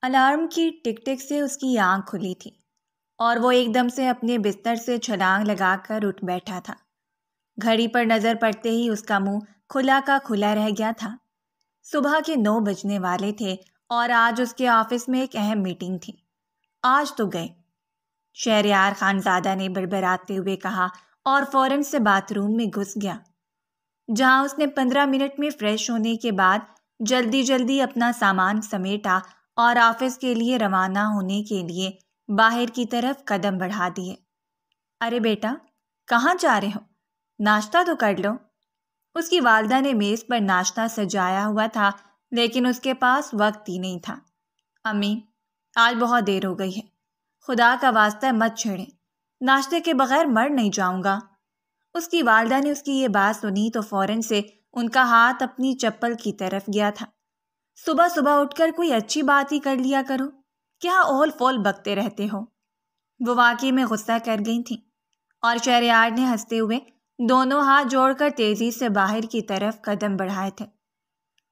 Alarm کی ٹک ٹک سے اس کی آنکھ کھلی تھی اور وہ ایک دم سے اپنے بستر سے چھلانگ لگا کر اٹھ بیٹھا تھا۔ گھڑی پر نظر پڑتے ہی اس کا منہ کھلا کا کھلا رہ گیا تھا۔ صبح کے 9 بجنے والے تھے اور آج اس کے آفس میں ایک اہم میٹنگ تھی۔ آج تو گئے، شہریار خانزادہ نے بڑبڑاتے ہوئے کہا اور فوراً سے باتھ روم میں گھس گیا، جہاں اس نے 15 منٹ میں فریش ہونے کے بعد جلدی جلدی اپنا سامان سمیٹا اور آفس کے لیے روانہ ہونے کے لیے باہر کی طرف قدم بڑھا دیے۔ ارے بیٹا، کہاں جا رہے ہو؟ ناشتہ تو کر لو۔ اس کی والدہ نے میز پر ناشتہ سجایا ہوا تھا، لیکن اس کے پاس وقت ہی نہیں تھا۔ امی، آج بہت دیر ہو گئی ہے، خدا کا واسطہ مت چھیڑیں، ناشتے کے بغیر مر نہیں جاؤں گا۔ اس کی والدہ نے اس کی یہ بات سنی تو فوراً سے ان کا ہاتھ اپنی چپل کی طرف گیا تھا۔ صبح صبح اٹھ کر کوئی اچھی بات ہی کر لیا کرو، کیا اول فول بکتے رہتے ہو؟ وہ واقعی میں غصہ کر گئی تھیں، اور شہریار نے ہنستے ہوئے دونوں ہاتھ جوڑ کر تیزی سے باہر کی طرف قدم بڑھائے تھے۔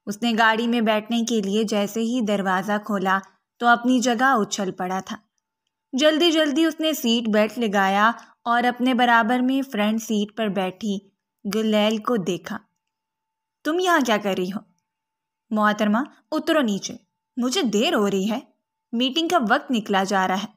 اس نے گاڑی میں بیٹھنے کے لیے جیسے ہی دروازہ کھولا تو اپنی جگہ اچھل پڑا تھا۔ جلدی جلدی اس نے سیٹ بیلٹ لگایا اور اپنے برابر میں فرنٹ سیٹ پر بیٹھی گلیل کو دیکھا۔ تم یہاں کیا کر رہی ہو؟ محترمہ، اترو نیچے، مجھے دیر ہو رہی ہے، میٹنگ کا وقت نکلا جا رہا ہے۔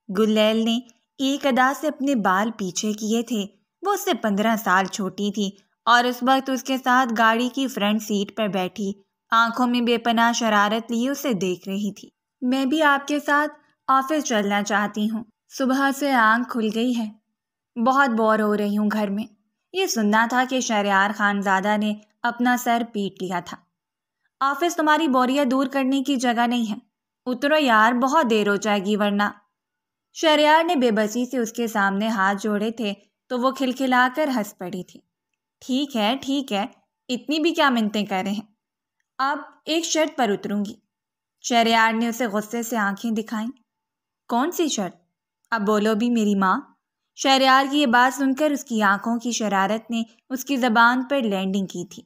گلیل نے ایک ادا سے اپنے بال پیچھے کیے تھے۔ وہ اس سے 15 سال چھوٹی تھی اور اس وقت اس کے ساتھ گاڑی کی فرنٹ سیٹ پر بیٹھی آنکھوں میں بے پناہ شرارت لیے اسے دیکھ رہی تھی۔ میں بھی آپ کے ساتھ آفس چلنا چاہتی ہوں، صبح سے آنکھ کھل گئی ہے، بہت بور ہو رہی ہوں گھر میں۔ یہ سننا تھا کہ شہریار خانزادہ نے اپنا سر پیٹ لیا تھا۔ آفس تمہاری بوریاں دور کرنے کی جگہ نہیں ہے، اترو یار، بہت دیر ہو جائے گی ورنہ۔ شہریار نے بے بسی سے اس کے سامنے ہاتھ جوڑے تھے تو وہ کھلکھلا کر ہنس پڑی تھی۔ ٹھیک ہے، اتنی بھی کیا منتیں کر رہے ہیں، اب ایک شرط پر اتروں گی۔ شہریار نے اسے غصے سے آنکھیں دکھائیں۔ کون سی شرط؟ اب بولو بھی میری ماں۔ شہریار کی یہ بات سن کر اس کی آنکھوں کی شرارت نے اس کی زبان پر لینڈنگ کی تھی۔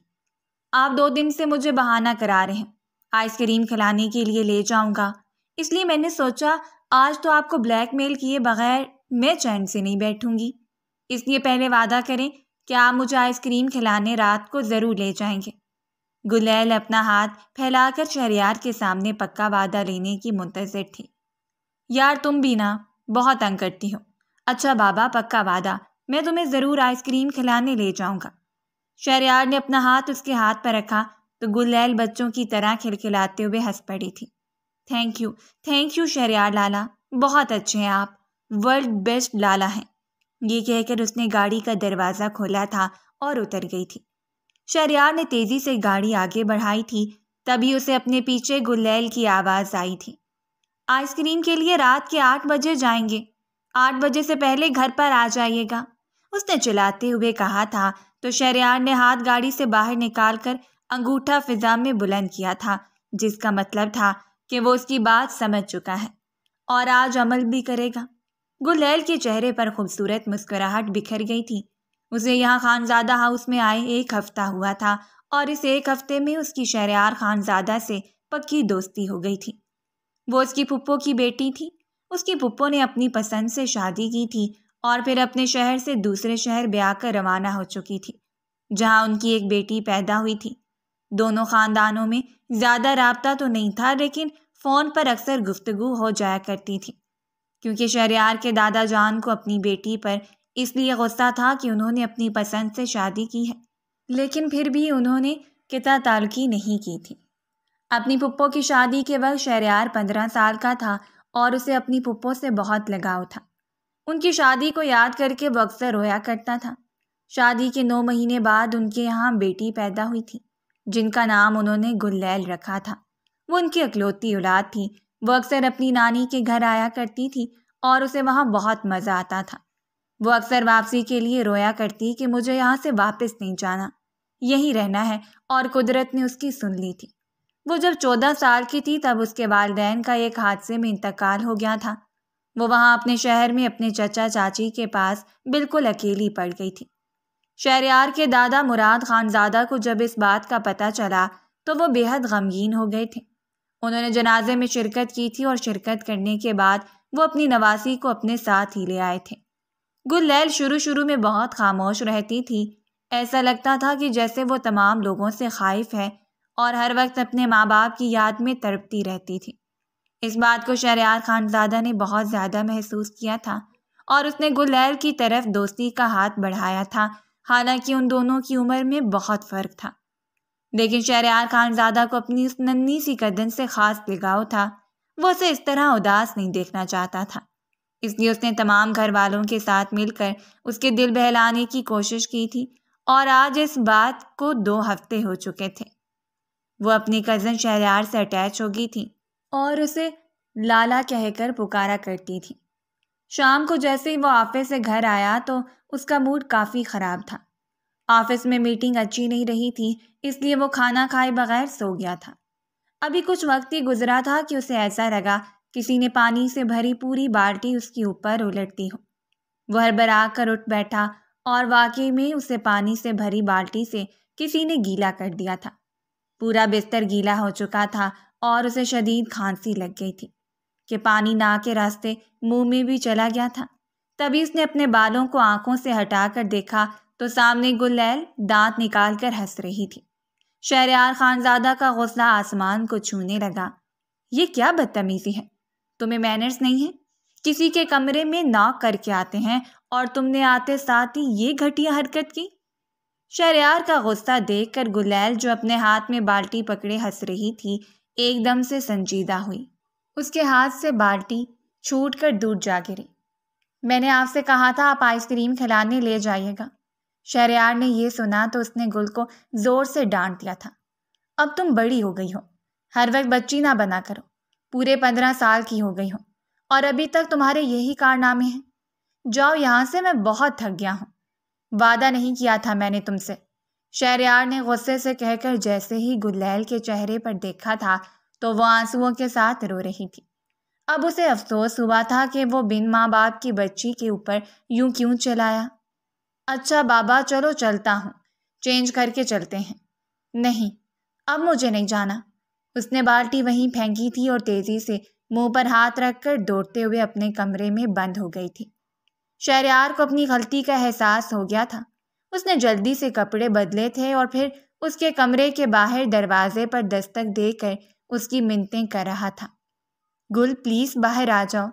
آپ 2 دن سے مجھے بہانہ کرا رہے ہیں، آئس کریم کھلانے کے لیے لے جاؤں گا، اس لیے میں نے سوچا آج تو آپ کو بلیک میل کیے بغیر میں چین سے نہیں بیٹھوں گی، اس لیے پہلے وعدہ کریں کہ آپ مجھے آئس کریم کھلانے رات کو ضرور لے جائیں گے۔ گلیل اپنا ہاتھ پھیلا کر شہریار کے سامنے پکا وعدہ لینے کی منتظر تھی۔ یار تم بھی نا بہت تنگ کرتی ہو۔ اچھا بابا، پکا وعدہ، میں تمہیں ضرور آئس کریم کھلانے لے جاؤں گا۔ شہریار نے اپنا ہاتھ اس کے ہاتھ پر رکھا تو گلیل بچوں کی طرح کھلکھلاتے ہوئے ہنس پڑی تھی۔ تھینک یو شہریار لالا، بہت اچھے ہیں آپ، ورلڈ بیسٹ لالا ہیں۔ یہ کہہ کر اس نے گاڑی کا دروازہ کھولا تھا اور اتر گئی تھی۔ شہریار نے تیزی سے گاڑی آگے بڑھائی تھی، تبھی اسے اپنے پیچھے گلیل کی آواز آئی تھی۔ آئس کریم کے لیے رات کے 8 بجے جائیں گے، 8 بجے سے پہلے گھر پر آ جائیے گا، اس نے چلاتے ہوئے کہا تھا تو شہریار نے ہاتھ گاڑی سے باہر نکال کر انگوٹھا فضا میں بلند کیا تھا، جس کا مطلب تھا کہ وہ اس کی بات سمجھ چکا ہے اور آج عمل بھی کرے گا۔ گلیل کے چہرے پر خوبصورت مسکراہٹ بکھر گئی تھی۔ اسے یہاں خانزادہ ہاؤس میں آئے 1 ہفتہ ہوا تھا اور اس 1 ہفتے میں اس کی شہریار خانزادہ سے پکی دوستی ہو گئی تھی۔ وہ اس کی پھپھو کی بیٹی تھی۔ اس کی پھپھو نے اپنی پسند سے شادی کی تھی اور پھر اپنے شہر سے دوسرے شہر بیاہ کر روانہ ہو چکی تھی، جہاں ان کی ایک بیٹی پیدا ہوئی تھی۔ دونوں خاندانوں میں زیادہ رابطہ تو نہیں تھا، لیکن فون پر اکثر گفتگو ہو جایا کرتی تھی، کیونکہ شہریار کے دادا جان کو اپنی بیٹی پر اس لیے غصہ تھا کہ انہوں نے اپنی پسند سے شادی کی ہے، لیکن پھر بھی انہوں نے قطع تعلقی نہیں کی تھی۔ اپنی پھپھو کی شادی کے وقت شہریار 15 سال کا تھا اور اسے اپنی پھپھو سے بہت لگاؤ تھا۔ ان کی شادی کو یاد کر کے وہ اکثر رویا کرتا تھا۔ شادی کے 9 مہینے بعد ان کے یہاں بیٹی پیدا ہوئی تھی، جن کا نام انہوں نے گلیل رکھا تھا۔ وہ ان کی اکلوتی اولاد تھی۔ وہ اکثر اپنی نانی کے گھر آیا کرتی تھی اور اسے وہاں بہت مزہ آتا تھا۔ وہ اکثر واپسی کے لیے رویا کرتی کہ مجھے یہاں سے واپس نہیں جانا، یہی رہنا ہے، اور قدرت نے اس کی سن لی تھی۔ وہ جب 14 سال کی تھی تب اس کے والدین کا ایک حادثے میں انتقال ہو گیا تھا۔ وہ وہاں اپنے شہر میں اپنے چچا چاچی کے پاس بالکل اکیلی پڑ گئی تھی۔ شہریار کے دادا مراد خانزادہ کو جب اس بات کا پتہ چلا تو وہ بے حد غمگین ہو گئے تھے۔ انہوں نے جنازے میں شرکت کی تھی اور شرکت کرنے کے بعد وہ اپنی نواسی کو اپنے ساتھ ہی لے آئے تھے۔ گل لیل شروع میں بہت خاموش رہتی تھی۔ ایسا لگتا تھا کہ جیسے وہ تمام لوگوں سے خائف ہے اور ہر وقت اپنے ماں باپ کی یاد میں تڑپتی رہتی تھی۔ اس بات کو شہریار خانزادہ نے بہت زیادہ محسوس کیا تھا اور اس نے گل لیل کی طرف دوستی کا ہاتھ بڑھایا تھا، حالانکہ ان دونوں کی عمر میں بہت فرق تھا۔ لیکن شہریار خانزادہ کو اپنی اس ننھی سی گردن سے خاص لگاؤ تھا۔ وہ اسے اس طرح اداس نہیں دیکھنا چاہتا تھا، اس لیے اس نے تمام گھر والوں کے ساتھ مل کر اس کے دل بہلانے کی کوشش کی تھی، اور آج اس بات کو 2 ہفتے ہو چکے تھے۔ وہ اپنی کزن شہریار سے اٹیچ ہو گئی تھی اور اسے لالا کہہ کر پکارا کرتی تھی۔ شام کو جیسے ہی وہ آفس سے گھر آیا تو اس کا موڈ کافی خراب تھا۔ آفس میں میٹنگ اچھی نہیں رہی تھی، اس لیے وہ کھانا کھائے بغیر سو گیا تھا۔ ابھی کچھ وقت ہی گزرا تھا کہ اسے ایسا لگا کسی نے پانی سے بھری پوری بالٹی اس کے اوپر الٹ دی ہو۔ وہ ہڑبڑا کر اٹھ بیٹھا اور واقعی میں اسے پانی سے بھری بالٹی سے کسی نے گیلا کر دیا تھا۔ پورا بستر گیلا ہو چکا تھا اور اسے شدید کھانسی لگ گئی تھی کہ پانی ناک کے راستے منہ میں بھی چلا گیا تھا۔ تبھی اس نے اپنے بالوں کو آنکھوں سے ہٹا کر دیکھا تو سامنے گل لیل دانت نکال کر ہنس رہی تھی۔ شہریار خانزادہ کا غصہ آسمان کو چھونے لگا۔ یہ کیا بدتمیزی ہے؟ تمہیں مینرز نہیں ہے؟ کسی کے کمرے میں ناک کر کے آتے ہیں اور تم نے آتے ساتھ ہی یہ گھٹیا حرکت کی۔ شہریار کا غصہ دیکھ کر گل لیل جو اپنے ہاتھ میں بالٹی پکڑے ہنس رہی تھی ایک دم سے سنجیدہ ہوئی۔ اس کے ہاتھ سے بالٹی چھوٹ کر دور جا گری۔ میں نے آپ سے کہا تھا آپ آئس کریم کھلانے لے جائیے گا۔ شہریار نے یہ سنا تو اس نے گل کو زور سے ڈانٹ دیا تھا۔ اب تم بڑی ہو گئی ہو، ہر وقت بچی نہ بنا کرو۔ پورے 15 سال کی ہو گئی ہو اور ابھی تک تمہارے یہی کارنامے ہیں۔ جاؤ یہاں سے، میں بہت تھک گیا ہوں۔ وعدہ نہیں کیا تھا میں نے تم سے، شہریار نے غصے سے کہہ کر جیسے ہی گل لیل کے چہرے پر دیکھا تھا تو وہ آنسوؤں کے ساتھ رو رہی تھی۔ اب اسے افسوس ہوا تھا کہ وہ بن ماں باپ کی بچی کے اوپر یوں کیوں چلایا۔ اچھا بابا چلو چلتا ہوں، چینج کر کے چلتے ہیں۔ نہیں، اب مجھے نہیں جانا۔ اس نے بالٹی وہیں پھینکی تھی اور تیزی سے منہ پر ہاتھ رکھ کر دوڑتے ہوئے اپنے کمرے میں بند ہو گئی تھی۔ شہریار کو اپنی غلطی کا احساس ہو گیا تھا۔ اس نے جلدی سے کپڑے بدلے تھے اور پھر اس کے کمرے کے باہر دروازے پر دستک دے کر اس کی منتیں کر رہا تھا۔ گل پلیز باہر آ جاؤ،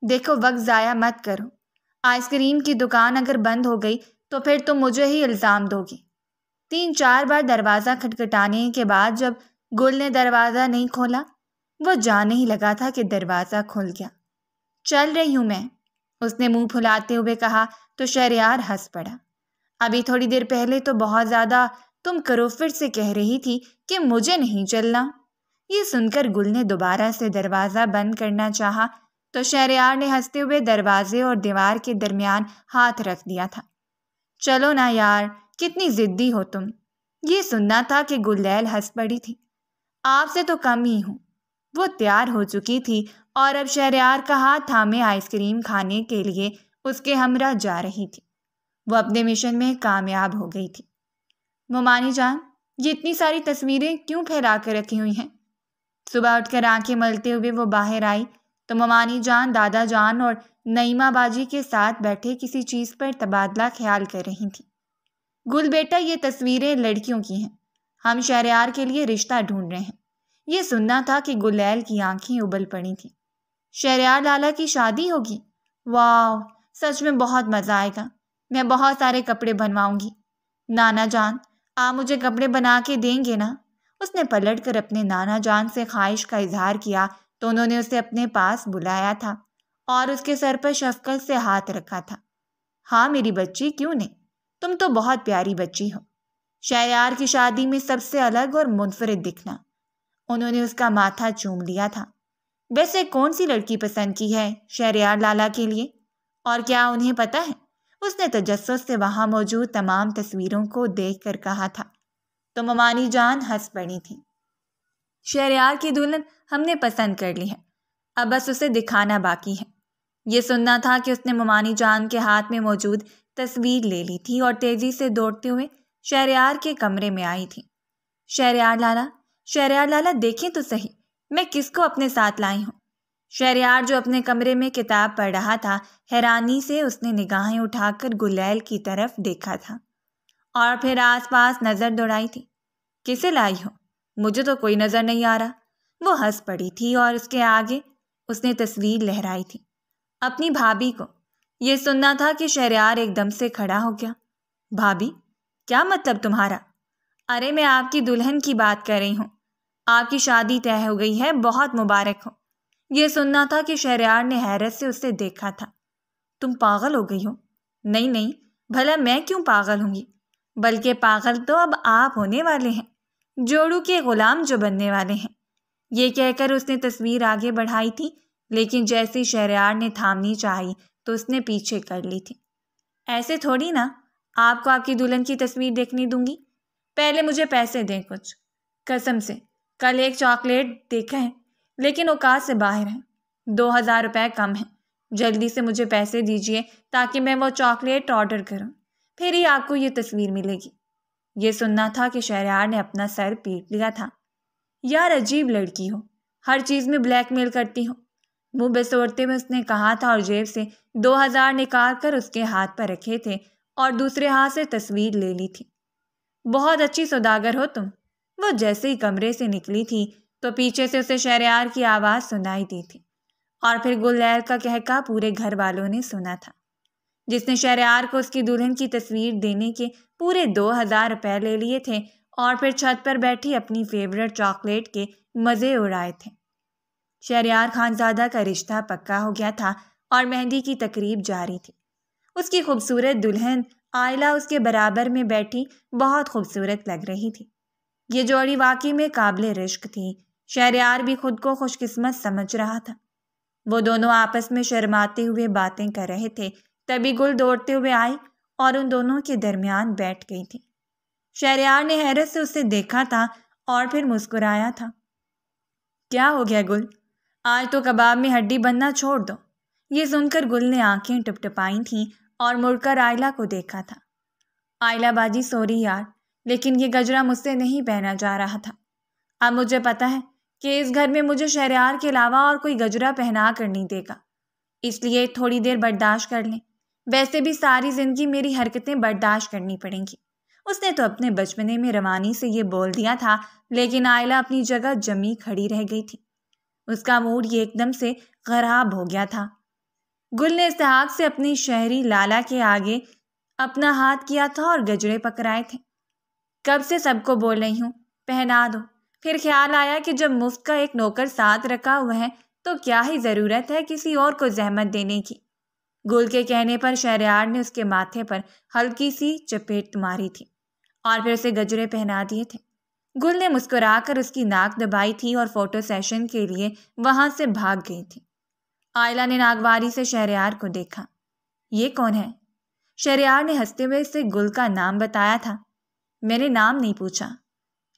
دیکھو وقت ضائع مت کرو۔ آئس کریم کی دکان اگر بند ہو گئی تو پھر تم مجھے ہی الزام دو گی۔ 3-4 بار دروازہ کھٹکھٹانے کے بعد جب گل نے دروازہ نہیں کھولا، وہ جان نہیں لگا تھا کہ دروازہ کھل گیا۔ چل رہی ہوں میں، اس نے منہ پھلاتے ہوئے کہا تو شہریار ہنس پڑا۔ ابھی تھوڑی دیر پہلے تو بہت زیادہ تم کروفٹ سے کہہ رہی تھی کہ مجھے نہیں چلنا۔ یہ سن کر گل نے دوبارہ سے دروازہ بند کرنا چاہا تو شہریار نے ہنستے ہوئے دروازے اور دیوار کے درمیان ہاتھ رکھ دیا تھا۔ چلو نا یار، کتنی ضدی ہو تم۔ یہ سننا تھا کہ گل لیل ہنس پڑی تھی۔ آپ سے تو کم ہی ہوں۔ وہ تیار ہو چکی تھی اور اب شہریار کا ہاتھ تھامے آئس کریم کھانے کے لیے اس کے ہمراہ جا رہی تھی۔ وہ اپنے مشن میں کامیاب ہو گئی تھی۔ مومانی جان، یہ اتنی ساری تصویریں کیوں پھیلا کر رکھی ہوئی ہیں؟ صبح اٹھ کر آنکھیں ملتے ہوئے وہ باہر آئی تو مومانی جان دادا جان اور نعیمہ باجی کے ساتھ بیٹھے کسی چیز پر تبادلہ خیال کر رہی تھیں۔ گل بیٹا، یہ تصویریں لڑکیوں کی ہیں، ہم شہریار کے لیے رشتہ ڈھونڈ رہے ہیں۔ یہ سننا تھا کہ گل لیل کی آنکھیں ابل پڑی تھیں۔ شہریار لالا کی شادی ہوگی؟ واو، سچ میں بہت مزہ آئے گا۔ میں بہت سارے کپڑے بنواؤں گی۔ نانا جان، آپ مجھے کپڑے بنا کے دیں گے نا؟ اس نے پلٹ کر اپنے نانا جان سے خواہش کا اظہار کیا تو انہوں نے اسے اپنے پاس بلایا تھا اور اس کے سر پر شفقت سے ہاتھ رکھا تھا۔ ہاں میری بچی، کیوں نہیں، تم تو بہت پیاری بچی ہو۔ شہریار کی شادی میں سب سے الگ اور منفرد دکھنا۔ انہوں نے اس کا ماتھا چوم لیا تھا۔ ویسے کون سی لڑکی پسند کی ہے شہریار لالا کے لیے؟ اور کیا انہیں پتہ ہے؟ اس نے تجسس سے وہاں موجود تمام تصویروں کو دیکھ کر کہا تھا۔ تو مومانی جان ہنس پڑی تھی۔ شہریار کی دلہن ہم نے پسند کر لی ہے، اب بس اسے دکھانا باقی ہے۔ یہ سننا تھا کہ اس نے مومانی جان کے ہاتھ میں موجود تصویر لے لی تھی اور تیزی سے دوڑتے ہوئے شہریار کے کمرے میں آئی تھی۔ شہریار لالا دیکھیں تو صحیح، میں کس کو اپنے ساتھ لائی ہوں؟ شہریار جو اپنے کمرے میں کتاب پڑھ رہا تھا، حیرانی سے اس نے نگاہیں اٹھا کر گلیل کی طرف دیکھا تھا اور پھر آس پاس نظر دوڑائی تھی۔ کسے لائی ہو؟ مجھے تو کوئی نظر نہیں آ رہا۔ وہ ہنس پڑی تھی اور اس کے آگے اس نے تصویر لہرائی تھی، اپنی بھابھی کو۔ یہ سننا تھا کہ شہریار ایک دم سے کھڑا ہو گیا۔ بھابھی؟ کیا مطلب تمہارا؟ ارے میں آپ کی دلہن کی بات کر رہی ہوں۔ آپ کی شادی طے ہو گئی ہے، بہت مبارک ہو۔ یہ سننا تھا کہ شہریار نے حیرت سے اسے دیکھا تھا۔ تم پاگل ہو گئی ہو؟ نہیں نہیں، بھلا میں کیوں پاگل ہوں گی؟ بلکہ پاگل تو اب آپ ہونے والے ہیں، جوڑو کے غلام جو بننے والے ہیں۔ یہ کہہ کر اس نے تصویر آگے بڑھائی تھی، لیکن جیسے شہریار نے تھامنی چاہی تو اس نے پیچھے کر لی تھی۔ ایسے تھوڑی نا آپ کو آپ کی دلہن کی تصویر دیکھنے دوں گی، پہلے مجھے پیسے دیں کچھ۔ قسم سے کل ایک چاکلیٹ دیکھا ہے، لیکن اوقات سے باہر ہے۔ 2000 روپے کم ہیں، جلدی سے مجھے پیسے دیجیے تاکہ میں وہ چاکلیٹ آرڈر کروں، پھر ہی آپ کو یہ تصویر ملے گی۔ یہ سننا تھا کہ شہریار نے اپنا سر پیٹ لیا تھا۔ یار عجیب لڑکی ہو، ہر چیز میں بلیک میل کرتی ہو، منہ بسوڑتے ہوئے اس نے کہا تھا اور جیب سے 2000 نکال کر اس کے ہاتھ پر رکھے تھے اور دوسرے ہاتھ سے تصویر لے لی تھی۔ بہت اچھی سوداگر ہو تم۔ وہ جیسے ہی کمرے سے نکلی تھی تو پیچھے سے اسے شہریار کی آواز سنائی دی تھی اور پھر گلیل کا کہکا پورے گھر والوں نے سنا تھا، جس نے شہریار کو اس کی دلہن کی تصویر دینے کے پورے 2000 روپے لے لیے تھے اور پھر چھت پر بیٹھی اپنی فیورٹ چاکلیٹ کے مزے اڑائے تھے۔ شہریار خانزادہ کا رشتہ پکا ہو گیا تھا اور مہندی کی تقریب جاری تھی۔ اس کی خوبصورت دلہن آئلہ اس کے برابر میں بیٹھی بہت خوبصورت لگ رہی تھی۔ یہ جوڑی واقعی میں قابل رشک تھی۔ شہریار بھی خود کو خوش قسمت سمجھ رہا تھا۔ وہ دونوں آپس میں شرماتے ہوئے باتیں کر رہے تھے، تبھی گل دوڑتے ہوئے آئی اور ان دونوں کے درمیان بیٹھ گئی تھی۔ شہریار نے حیرت سے اسے دیکھا تھا اور پھر مسکرایا تھا۔ کیا ہو گیا گل؟ آج تو کباب میں ہڈی بننا چھوڑ دو۔ یہ سن کر گل نے آنکھیں ٹپٹپائی تھیں اور مڑ کر آئلہ کو دیکھا تھا۔ آئلہ باجی سوری یار، لیکن یہ گجرا مجھ سے نہیں پہنا جا رہا تھا۔ اب مجھے پتا ہے کہ اس گھر میں مجھے شہریار کے علاوہ اور کوئی گجرا پہنا کر نہیں دے گا، اس لیے تھوڑی دیر برداشت کر لیں۔ ویسے بھی ساری زندگی میری حرکتیں برداشت کرنی پڑیں گی۔ اس نے تو اپنے بچپنے میں روانی سے یہ بول دیا تھا، لیکن آئلہ اپنی جگہ جمی کھڑی رہ گئی تھی۔ اس کا موڈ یہ ایک دم سے خراب ہو گیا تھا۔ گل نے استحقاق سے اپنی شہری لالا کے آگے اپنا ہاتھ کیا تھا اور گجرے پکڑائے تھے۔ کب سے سب کو بول رہی ہوں پہنا دو، پھر خیال آیا کہ جب مفت کا ایک نوکر ساتھ رکھا ہوا ہے تو کیا ہی ضرورت ہے کسی اور کو زحمت دینے کی۔ گل کے کہنے پر شہریار نے اس کے ماتھے پر ہلکی سی چپیٹ ماری تھی اور پھر اسے گجرے پہنا دیے تھے۔ گل نے مسکرا کر اس کی ناک دبائی تھی اور فوٹو سیشن کے لیے وہاں سے بھاگ گئی تھی۔ آئلہ نے ناگواری سے شہریار کو دیکھا۔ یہ کون ہے؟ شہریار نے ہنستے ہوئے اسے گل کا نام بتایا تھا۔ میں نے نام نہیں پوچھا،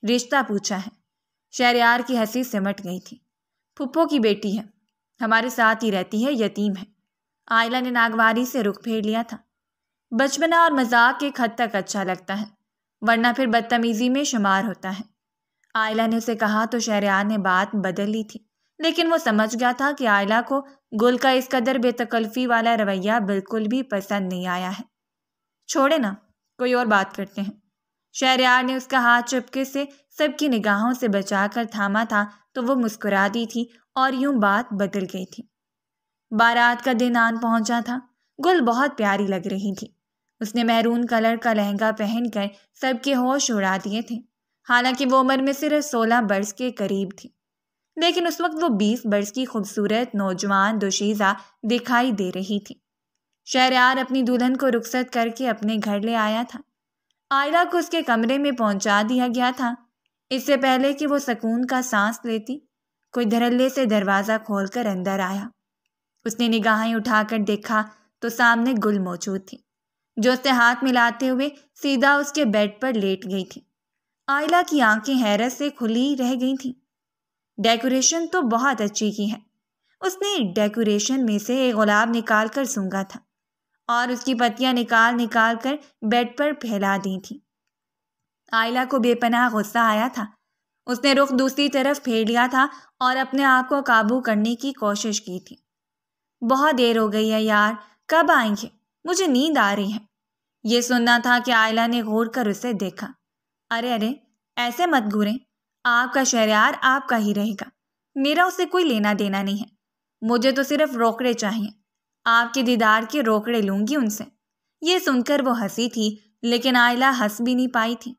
رشتہ پوچھا ہے۔ شہریار کی ہنسی سمٹ گئی تھی۔ پھپھو کی بیٹی ہے، ہمارے ساتھ ہی رہتی ہے، یتیم ہے۔ آئلہ نے ناگواری سے رخ پھیر لیا تھا۔ بچپنا اور مذاق ایک حد تک اچھا لگتا ہے، ورنہ پھر بدتمیزی میں شمار ہوتا ہے۔ آئلہ نے اسے کہا تو شہریار نے بات بدل لی تھی، لیکن وہ سمجھ گیا تھا کہ آئلہ کو گل کا اس قدر بے تکلفی والا رویہ بالکل بھی پسند نہیں آیا ہے۔ چھوڑے نا، کوئی اور بات کرتے ہیں۔ شہریار نے اس کا ہاتھ چپکے سے سب کی نگاہوں سے بچا کر تھاما تھا تو وہ مسکرا دی تھی اور یوں بات بدل گئی تھی۔ بارات کا دن آن پہنچا تھا۔ گل بہت پیاری لگ رہی تھی۔ اس نے میرون کلر کا لہنگا پہن کر سب کے ہوش اڑا دیے تھے، حالانکہ وہ عمر میں صرف 16 برس کے قریب تھی، لیکن اس وقت وہ 20 برس کی خوبصورت نوجوان دوشیزہ دکھائی دے رہی تھی۔ شہریار اپنی دلہن کو رخصت کر کے اپنے گھر لے آیا تھا۔ آئلہ کو اس کے کمرے میں پہنچا دیا گیا تھا۔ اس سے پہلے کہ وہ سکون کا سانس لیتی، کوئی دھڑلے سے دروازہ کھول کر اندر آیا۔ اس نے نگاہیں اٹھا کر دیکھا تو سامنے گل موجود تھی، جو اس سے ہاتھ ملاتے ہوئے سیدھا اس کے بیڈ پر لیٹ گئی تھی۔ آئلہ کی آنکھیں حیرت سے کھلی رہ گئی تھیں۔ ڈیکوریشن تو بہت اچھی کی ہے۔ اس نے ڈیکوریشن میں سے ایک گلاب نکال کر سونگا تھا اور اس کی پتیاں نکال کر بیڈ پر پھیلا دی تھیں۔ آئلہ کو بے پناہ غصہ آیا تھا۔ اس نے رخ دوسری طرف پھیر لیا تھا اور اپنے آپ کو قابو کرنے کی کوشش کی تھی۔ بہت دیر ہو گئی ہے یار، کب آئیں گے؟ مجھے نیند آ رہی ہے۔ یہ سننا تھا کہ آئلہ نے گھور کر اسے دیکھا۔ ارے ایسے مت گھوریں، آپ کا شہریار آپ کا ہی رہے گا، میرا اسے کوئی لینا دینا نہیں ہے، مجھے تو صرف روکڑے چاہیے، آپ کے دیدار کے روکڑے لوں گی ان سے۔ یہ سن کر وہ ہنسی تھی، لیکن آئلہ ہنس بھی نہیں پائی تھی۔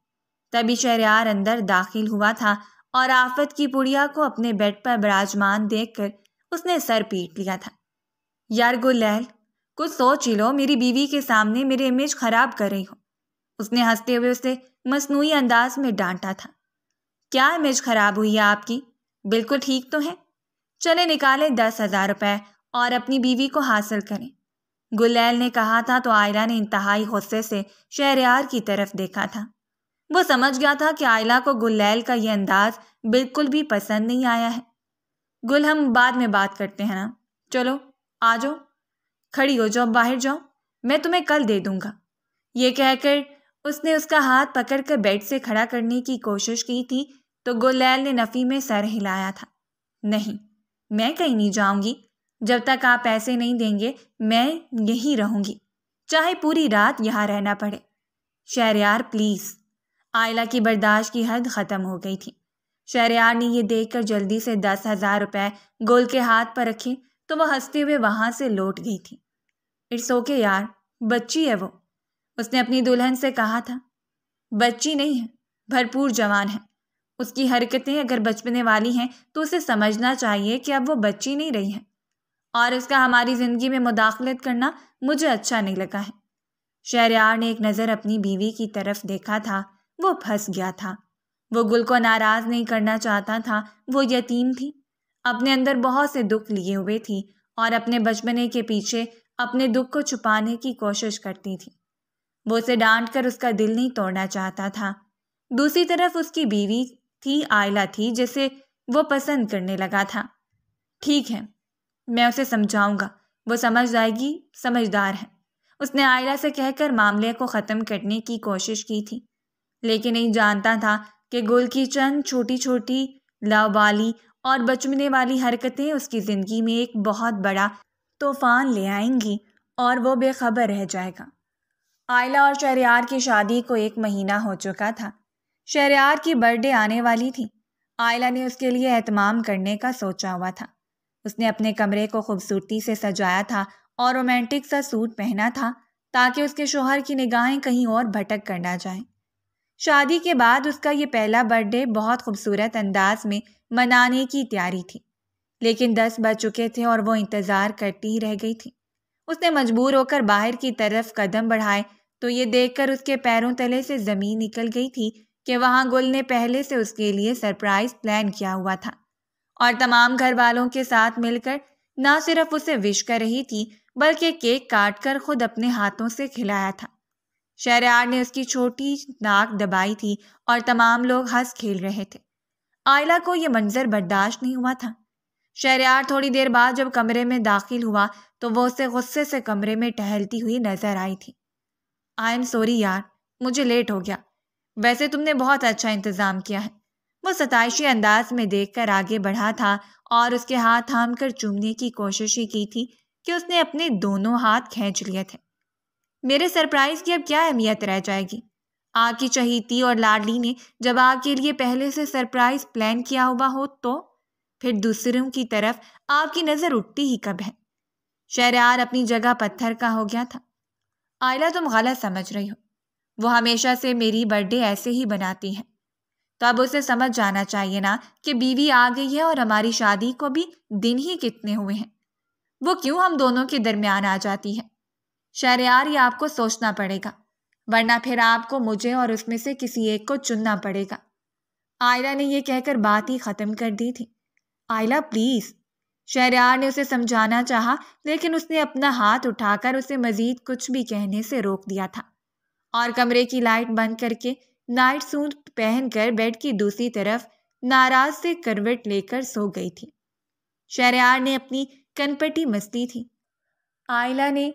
تبھی شہریار اندر داخل ہوا تھا اور آفت کی پڑیا کو اپنے بیڈ پر براجمان دیکھ کر اس نے سر پیٹ لیا تھا۔ یار گلیل، کچھ سوچ ہی لو، میری بیوی کے سامنے میرے امیج خراب کر رہی ہو۔ اس نے ہنستے ہوئے اسے مصنوعی انداز میں ڈانٹا تھا۔ کیا امیج خراب ہوئی ہے آپ کی؟ بالکل ٹھیک تو ہے۔ چلے نکالے 10,000 روپے اور اپنی بیوی کو حاصل کریں، گلیل نے کہا تھا تو آئلہ نے انتہائی غصے سے شہریار کی طرف دیکھا تھا۔ وہ سمجھ گیا تھا کہ آئلہ کو گلیل کا یہ انداز بالکل بھی پسند نہیں آیا ہے۔ گل، ہم بعد میں بات کرتے ہیں نا، چلو آ جاؤ، کھڑی ہو جاؤ، باہر جاؤ، میں تمہیں کل دے دوں گا۔ یہ کہہ کر اس نے اس کا ہاتھ پکڑ کر بیڈ سے کھڑا کرنے کی کوشش کی تھی تو گلیل نے نفی میں سر ہلایا تھا۔ نہیں، میں کہیں نہیں جاؤں گی، جب تک آپ پیسے نہیں دیں گے میں یہیں رہوں گی، چاہے پوری رات یہاں رہنا پڑے۔ شہریار پلیز۔ آئلہ کی برداشت کی حد ختم ہو گئی تھی۔ شہریار نے یہ دیکھ کر جلدی سے 10,000 روپے گل کے ہاتھ پر رکھے تو وہ ہنستے ہوئے وہاں سے لوٹ گئی تھی۔ اٹس اوکے یار، بچی ہے وہ، اس نے اپنی دلہن سے کہا تھا۔ بچی نہیں ہے، بھرپور جوان ہے، اس کی حرکتیں اگر بچپنے والی ہیں تو اسے سمجھنا چاہیے کہ اب وہ بچی نہیں رہی ہے، اور اس کا ہماری زندگی میں مداخلت کرنا مجھے اچھا نہیں لگا ہے۔ شہریار نے ایک نظر اپنی بیوی کی طرف دیکھا تھا، وہ پھنس گیا تھا۔ وہ گل کو ناراض نہیں کرنا چاہتا تھا، وہ یتیم تھی، اپنے اندر بہت سے دکھ لیے ہوئے تھی اور اپنے بچپنے کے پیچھے اپنے دکھ کو چھپانے کی کوشش کرتی تھی۔ وہ اسے ڈانٹ کر اس کا دل نہیں توڑنا چاہتا تھا۔ دوسری طرف اس کی بیوی تھی، آئلہ تھی، جسے وہ پسند کرنے لگا تھا۔ ٹھیک ہے، میں اسے سمجھاؤں گا، وہ سمجھ جائے گی، سمجھدار ہے، اس نے آئلہ سے کہہ کر معاملے کو ختم کرنے کی کوشش کی تھی، لیکن نہیں جانتا تھا کہ گل کی چند چھوٹی چھوٹی لاابالی اور بچپنے والی حرکتیں اس کی زندگی میں ایک بہت بڑا طوفان لے آئیں گی اور وہ بے خبر رہ جائے گا۔ آئلہ اور شہریار کی شادی کو 1 مہینہ ہو چکا تھا۔ شہریار کی برتھ ڈے آنے والی تھی۔ آئلہ نے اس کے لیے اہتمام کرنے کا سوچا ہوا تھا۔ اس نے اپنے کمرے کو خوبصورتی سے سجایا تھا اور رومانٹک سا سوٹ پہنا تھا تاکہ اس کے شوہر کی نگاہیں کہیں اور بھٹک کر نہ جائیں۔ شادی کے بعد اس کا یہ پہلا برتھ ڈے بہت خوبصورت انداز میں منانے کی تیاری تھی، لیکن 10 بج چکے تھے اور وہ انتظار کرتی ہی رہ گئی تھی۔ اس نے مجبور ہو کر باہر کی طرف قدم بڑھائے تو یہ دیکھ کر اس کے پیروں تلے سے زمین نکل گئی تھی کہ وہاں گل نے پہلے سے اس کے لیے سرپرائز پلان کیا ہوا تھا اور تمام گھر والوں کے ساتھ مل کر نہ صرف اسے وش کر رہی تھی بلکہ کیک کاٹ کر خود اپنے ہاتھوں سے کھلایا تھا۔ شہریار نے اس کی چھوٹی ناک دبائی تھی اور تمام لوگ ہنس کھیل رہے تھے۔ آئلہ کو یہ منظر برداشت نہیں ہوا تھا۔ شہریار تھوڑی دیر بعد جب کمرے میں داخل ہوا تو وہ اسے غصے سے کمرے میں ٹہلتی ہوئی نظر آئی تھی۔ آئی ایم سوری یار، مجھے لیٹ ہو گیا، ویسے تم نے بہت اچھا انتظام کیا ہے۔ وہ ستائشی انداز میں دیکھ کر آگے بڑھا تھا اور اس کے ہاتھ تھام کر چومنے کی کوشش ہی کی تھی کہ اس نے اپنے دونوں ہاتھ کھینچ لیے تھے۔ میرے سرپرائز کی اب کیا اہمیت رہ جائے گی؟ آپ کی چہیتی اور لاڈلی نے جب آپ کے لیے پہلے سے سرپرائز پلان کیا ہوا ہو تو پھر دوسروں کی طرف آپ کی نظر اٹھتی ہی کب ہے؟ شہریار اپنی جگہ پتھر کا ہو گیا تھا۔ آئلہ تم غلط سمجھ رہی ہو، وہ ہمیشہ سے میری برتھ ڈے ایسے ہی بناتی ہے، تو اب اسے سمجھ جانا چاہیے نا کہ بیوی آ گئی ہے اور ہماری شادی کو بھی دن ہی کتنے ہوئے ہیں، وہ کیوں ہم دونوں کے درمیان آ جاتی ہے؟ شہریار، یہ آپ کو سوچنا پڑے گا، ورنہ پھر آپ کو مجھے اور اس میں سے کسی ایک کو چننا پڑے گا۔ آئلہ نے یہ کہہ کر بات ہی ختم کر دی تھی۔ آئلہ پلیز، شہریار نے اسے سمجھانا چاہا لیکن اس نے اپنا ہاتھ اٹھا کر اسے مزید کچھ بھی کہنے سے روک دیا تھا اور کمرے کی لائٹ بند کر کے نائٹ سوٹ پہن کر بیڈ کی دوسری طرف ناراض سے کروٹ لے کر سو گئی تھی۔ شہریار نے اپنی کنپٹی مستی تھی۔ آئلہ نے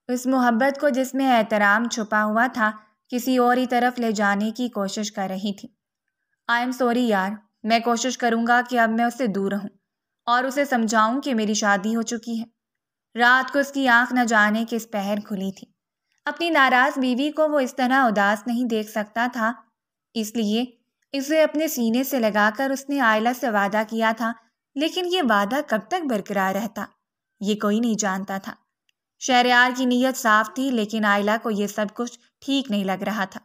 اس محبت کو جس میں احترام چھپا ہوا تھا کسی اور ہی طرف لے جانے کی کوشش کر رہی تھی۔ آئی ایم سوری یار، میں کوشش کروں گا کہ اب میں اس سے دور رہوں اور اسے سمجھاؤں کہ میری شادی ہو چکی ہے۔ رات کو اس کی آنکھ نہ جانے کس پہر کھلی تھی۔ اپنی ناراض بیوی کو وہ اس طرح اداس نہیں دیکھ سکتا تھا، اس لیے اسے اپنے سینے سے لگا کر اس نے آئلہ سے وعدہ کیا تھا، لیکن یہ وعدہ کب تک برقرار رہتا یہ کوئی نہیں جانتا تھا۔ شہریار کی نیت صاف تھی، لیکن آئلہ کو یہ سب کچھ ٹھیک نہیں لگ رہا تھا۔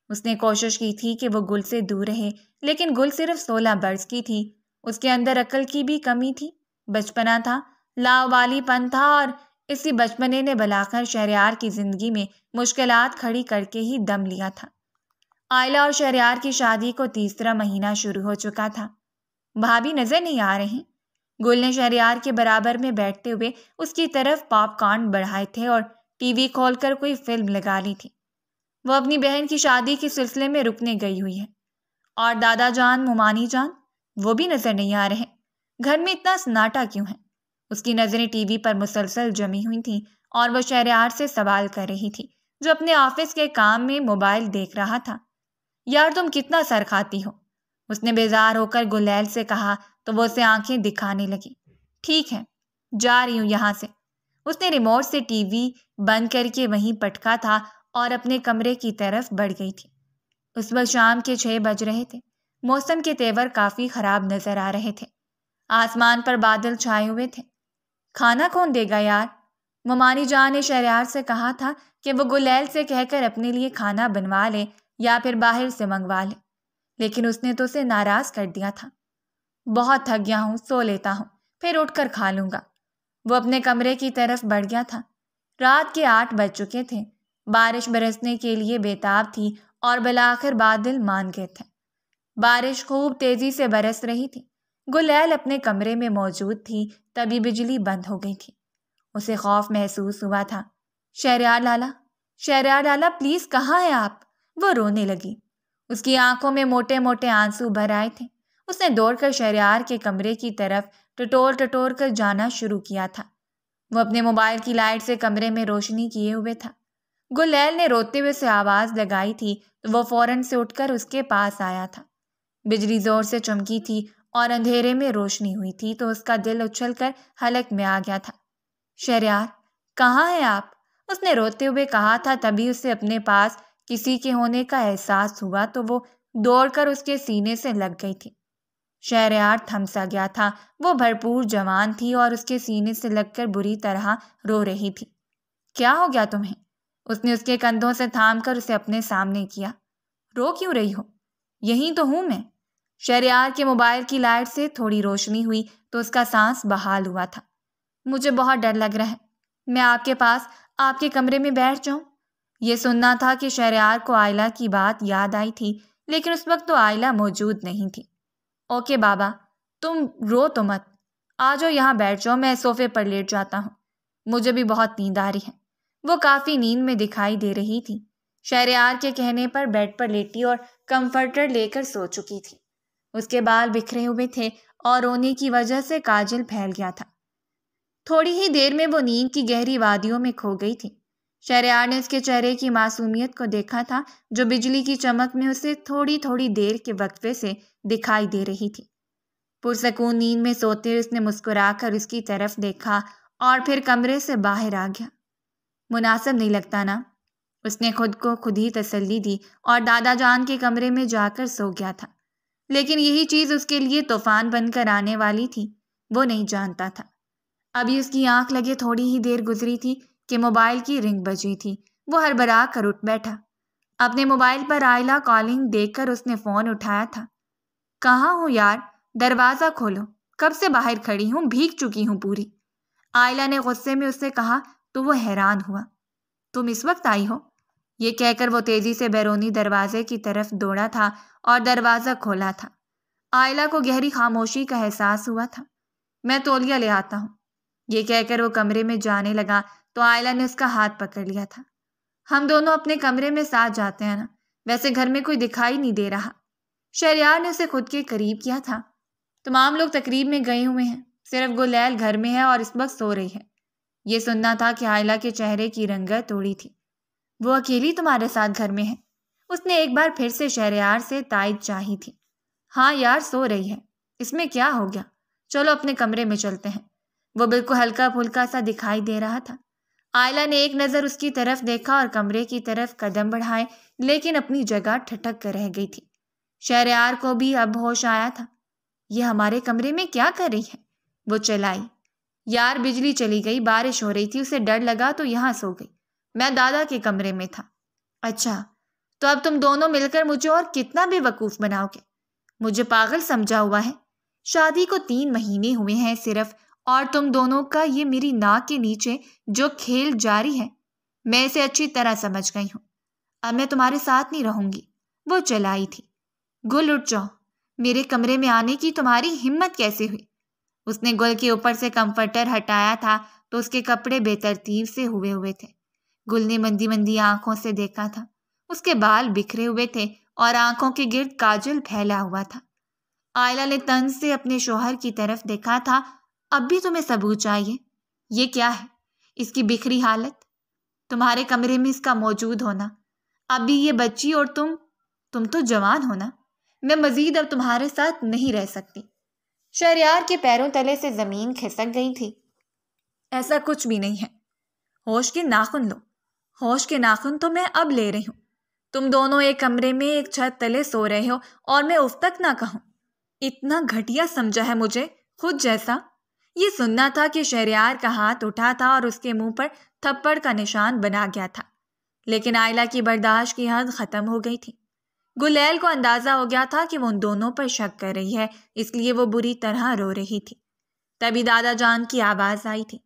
اس نے کوشش کی تھی کہ وہ گل سے دور رہے، لیکن گل صرف 16 برس کی تھی۔ اس کے اندر عقل کی بھی کمی تھی، بچپنا تھا، لاوالی پن تھا، اور اسی بچپنے نے بلاخر شہریار کی زندگی میں مشکلات کھڑی کر کے ہی دم لیا تھا۔ آئلہ اور شہریار کی شادی کو 3 مہینہ شروع ہو چکا تھا۔ بھابھی نظر نہیں آ رہی؟ گل نے شہریار کے برابر میں بیٹھتے ہوئے اس کی طرف پاپ کارن بڑھائے تھے اور ٹی وی کھول کر کوئی فلم لگا لی تھی۔ وہ اپنی بہن کی شادی کے سلسلے میں رکنے گئی ہوئی ہے۔ اور دادا جان، ممانی جان، وہ بھی نظر نہیں آ رہے۔ گھر میں اتنا سناٹا کیوں ہے؟ اس کی نظریں ٹی وی پر مسلسل جمی ہوئی تھیں اور وہ شہریار سے سوال کر رہی تھی، جو اپنے آفس کے کام میں موبائل دیکھ رہا تھا۔ یار تم کتنا سر کھاتی ہو؟ اس نے بیزار ہو کر گلیل سے کہا تو وہ اسے آنکھیں دکھانے لگی۔ ٹھیک ہے، جا رہی ہوں یہاں سے۔ اس نے ریموٹ سے ٹی وی بند کر کے وہیں پٹکا تھا اور اپنے کمرے کی طرف بڑھ گئی تھی۔ اس وقت شام کے 6 بج رہے تھے۔ موسم کے تیور کافی خراب نظر آ رہے تھے۔ آسمان پر بادل چھائے ہوئے تھے۔ کھانا کون دے گا یار؟ ممانی جان نے شہریار سے کہا تھا کہ وہ گلیل سے کہہ کر اپنے لیے کھانا بنوا لے یا پھر باہر سے منگوا لے، لیکن اس نے تو اسے ناراض کر دیا تھا۔ بہت تھک گیا ہوں، سو لیتا ہوں، پھر اٹھ کر کھا لوں گا۔ وہ اپنے کمرے کی طرف بڑھ گیا تھا۔ رات کے 8 بج چکے تھے۔ بارش برسنے کے لیے بےتاب تھی اور بالآخر بادل مان گئے تھے۔ بارش خوب تیزی سے برس رہی تھی۔ گلیل اپنے کمرے میں موجود تھی، تبھی بجلی بند ہو گئی تھی۔ اسے خوف محسوس ہوا تھا۔ شہریار لالا پلیز، کہاں ہیں آپ؟ وہ رونے لگی۔ اس کی آنکھوں میں موٹے موٹے آنسو بھر آئے تھے۔ اس نے دوڑ کر شہریار کے کمرے کی طرف ٹٹور کر جانا شروع کیا تھا۔ وہ اپنے موبائل کی لائٹ سے کمرے میں روشنی کیے ہوئے تھا۔ گلیل نے روتے ہوئے سے آواز لگائی تھی تو وہ فوراً سے اٹھ کر اس کے پاس آیا تھا۔ بجلی زور سے چمکی تھی اور اندھیرے میں روشنی ہوئی تھی تو اس کا دل اچھل کر حلق میں آ گیا تھا۔ شہریار، کہاں ہیں آپ؟ اس نے روتے ہوئے کہا تھا، تبھی اسے اپنے پاس کسی کے ہونے کا احساس ہوا تو وہ دوڑ کر اس کے سینے سے لگ گئی تھی۔ شہریار تھم سا گیا تھا۔ وہ بھرپور جوان تھی اور اس کے سینے سے لگ کر بری طرح رو رہی تھی۔ کیا ہو گیا تمہیں؟ اس نے اس کے کندھوں سے تھام کر اسے اپنے سامنے کیا۔ رو کیوں رہی ہو؟ یہیں تو ہوں میں۔ شہریار کے موبائل کی لائٹ سے تھوڑی روشنی ہوئی تو اس کا سانس بحال ہوا تھا۔ مجھے بہت ڈر لگ رہا ہے، میں آپ کے پاس آپ کے کمرے میں بیٹھ جاؤں؟ یہ سننا تھا کہ شہریار کو آئلہ کی بات یاد آئی تھی، لیکن اس وقت تو آئلہ موجود نہیں تھی۔ اوکے بابا، تم رو تو مت، آ جاؤ یہاں بیٹھ جاؤ، میں صوفے پر لیٹ جاتا ہوں، مجھے بھی بہت نیند آ رہی ہے۔ وہ کافی نیند میں دکھائی دے رہی تھی۔ شہریار کے کہنے پر بیڈ پر لیٹی اور کمفرٹر لے کر سو چکی تھی۔ اس کے بال بکھرے ہوئے تھے اور رونے کی وجہ سے کاجل پھیل گیا تھا۔ تھوڑی ہی دیر میں وہ نیند کی گہری وادیوں میں کھو گئی تھی۔ شہریار نے اس کے چہرے کی معصومیت کو دیکھا تھا، جو بجلی کی چمک میں اسے تھوڑی تھوڑی دیر کے وقفے سے دکھائی دے رہی تھی۔ پرسکون نیند میں سوتے ہوئے اس نے مسکرا کر اس کی طرف دیکھا اور پھر کمرے سے باہر آ گیا۔ مناسب نہیں لگتا نا؟ اس نے خود کو خود ہی تسلی دی اور دادا جان کے کمرے میں جا کر سو گیا تھا۔ لیکن یہی چیز اس کے لیے طوفان بن کر آنے والی تھی، وہ نہیں جانتا تھا۔ ابھی اس کی آنکھ لگے تھوڑی ہی دیر گزری تھی کہ موبائل کی رنگ بجی تھی۔ وہ ہڑبڑا کر اٹھ بیٹھا۔ اپنے موبائل پر آئلہ کالنگ دیکھ کر اس نے فون اٹھایا تھا۔ کہاں ہوں یار؟ دروازہ کھولو، کب سے باہر کھڑی ہوں، بھیگ چکی ہوں پوری۔ آئلہ نے غصے میں اس سے کہا تو وہ حیران ہوا۔ تم اس وقت آئی ہو؟ یہ کہہ کر وہ تیزی سے بیرونی دروازے کی طرف دوڑا تھا اور دروازہ کھولا تھا۔ آئلہ کو گہری خاموشی کا احساس ہوا تھا۔ میں تولیہ لے آتا ہوں، یہ کہہ کر وہ کمرے میں جانے لگا تو آئلہ نے اس کا ہاتھ پکڑ لیا تھا۔ ہم دونوں اپنے کمرے میں ساتھ جاتے ہیں نا، ویسے گھر میں کوئی دکھائی نہیں دے رہا۔ شہریار نے اسے خود کے قریب کیا تھا۔ تمام لوگ تقریب میں گئے ہوئے ہیں، صرف گلیل گھر میں ہے اور اس وقت سو رہی ہے۔ یہ سننا تھا کہ آئلہ کے چہرے کی رنگت اڑی تھی۔ وہ اکیلی تمہارے ساتھ گھر میں ہے؟ اس نے ایک بار پھر سے شہریار سے تائید چاہی تھی۔ ہاں یار سو رہی ہے، اس میں کیا ہو گیا، چلو اپنے کمرے میں چلتے ہیں۔ وہ بالکل ہلکا پھلکا سا دکھائی دے رہا تھا۔ آئلہ نے ایک نظر اس کی طرف دیکھا اور کمرے کی طرف قدم بڑھائے، لیکن اپنی جگہ ٹھٹک کر رہ گئی تھی۔ شہریار کو بھی اب ہوش آیا تھا۔ یہ ہمارے کمرے میں کیا کر رہی ہے؟ وہ چلائی۔ یار بجلی چلی گئی، بارش ہو رہی تھی، اسے ڈر لگا تو یہاں سو گئی۔ میں دادا کے کمرے میں تھا۔ اچھا، تو اب تم دونوں مل کر مجھے اور کتنا بے وقوف بناؤ گے؟ مجھے پاگل سمجھا ہوا ہے؟ شادی کو 3 مہینے ہوئے ہیں صرف، اور تم دونوں کا یہ میری ناک کے نیچے جو کھیل جاری ہے، میں اسے اچھی طرح سمجھ گئی ہوں۔ اب میں تمہارے ساتھ نہیں رہوں گی۔ وہ چلائی تھی۔ گل اٹھ جاؤ، میرے کمرے میں آنے کی تمہاری ہمت کیسے ہوئی؟ اس نے گل کے اوپر سے کمفرٹر ہٹایا تھا تو اس کے کپڑے بے ترتیب سے ہوئے تھے۔ گل نے مندی مندی آنکھوں سے دیکھا تھا۔ اس کے بال بکھرے ہوئے تھے اور آنکھوں کے گرد کاجل پھیلا ہوا تھا۔ آئلہ نے طنز سے اپنے شوہر کی طرف دیکھا تھا۔ اب بھی تمہیں ثبوت چاہیے؟ یہ کیا ہے؟ اس کی بکھری حالت، تمہارے کمرے میں اس کا موجود ہونا، اب بھی یہ بچی، اور تم تو جوان ہونا۔ میں مزید اب تمہارے ساتھ نہیں رہ سکتی۔ شہریار کے پیروں تلے سے زمین کھسک گئی تھی۔ ایسا کچھ بھی نہیں ہے، ہوش کے ناخن لو۔ ہوش کے ناخن تو میں اب لے رہی ہوں۔ تم دونوں ایک کمرے میں ایک چھت تلے سو رہے ہو اور میں اف تک نہ کہوں۔ اتنا گھٹیا سمجھا ہے مجھے، خود جیسا۔ یہ سننا تھا کہ شہریار کا ہاتھ اٹھا تھا اور اس کے منہ پر تھپڑ کا نشان بنا گیا تھا، لیکن آئلہ کی برداشت کی حد ختم ہو گئی تھی۔ گلیل کو اندازہ ہو گیا تھا کہ وہ ان دونوں پر شک کر رہی ہے، اس لیے وہ بری طرح رو رہی تھی۔ تبھی دادا جان کی آواز آئی تھی۔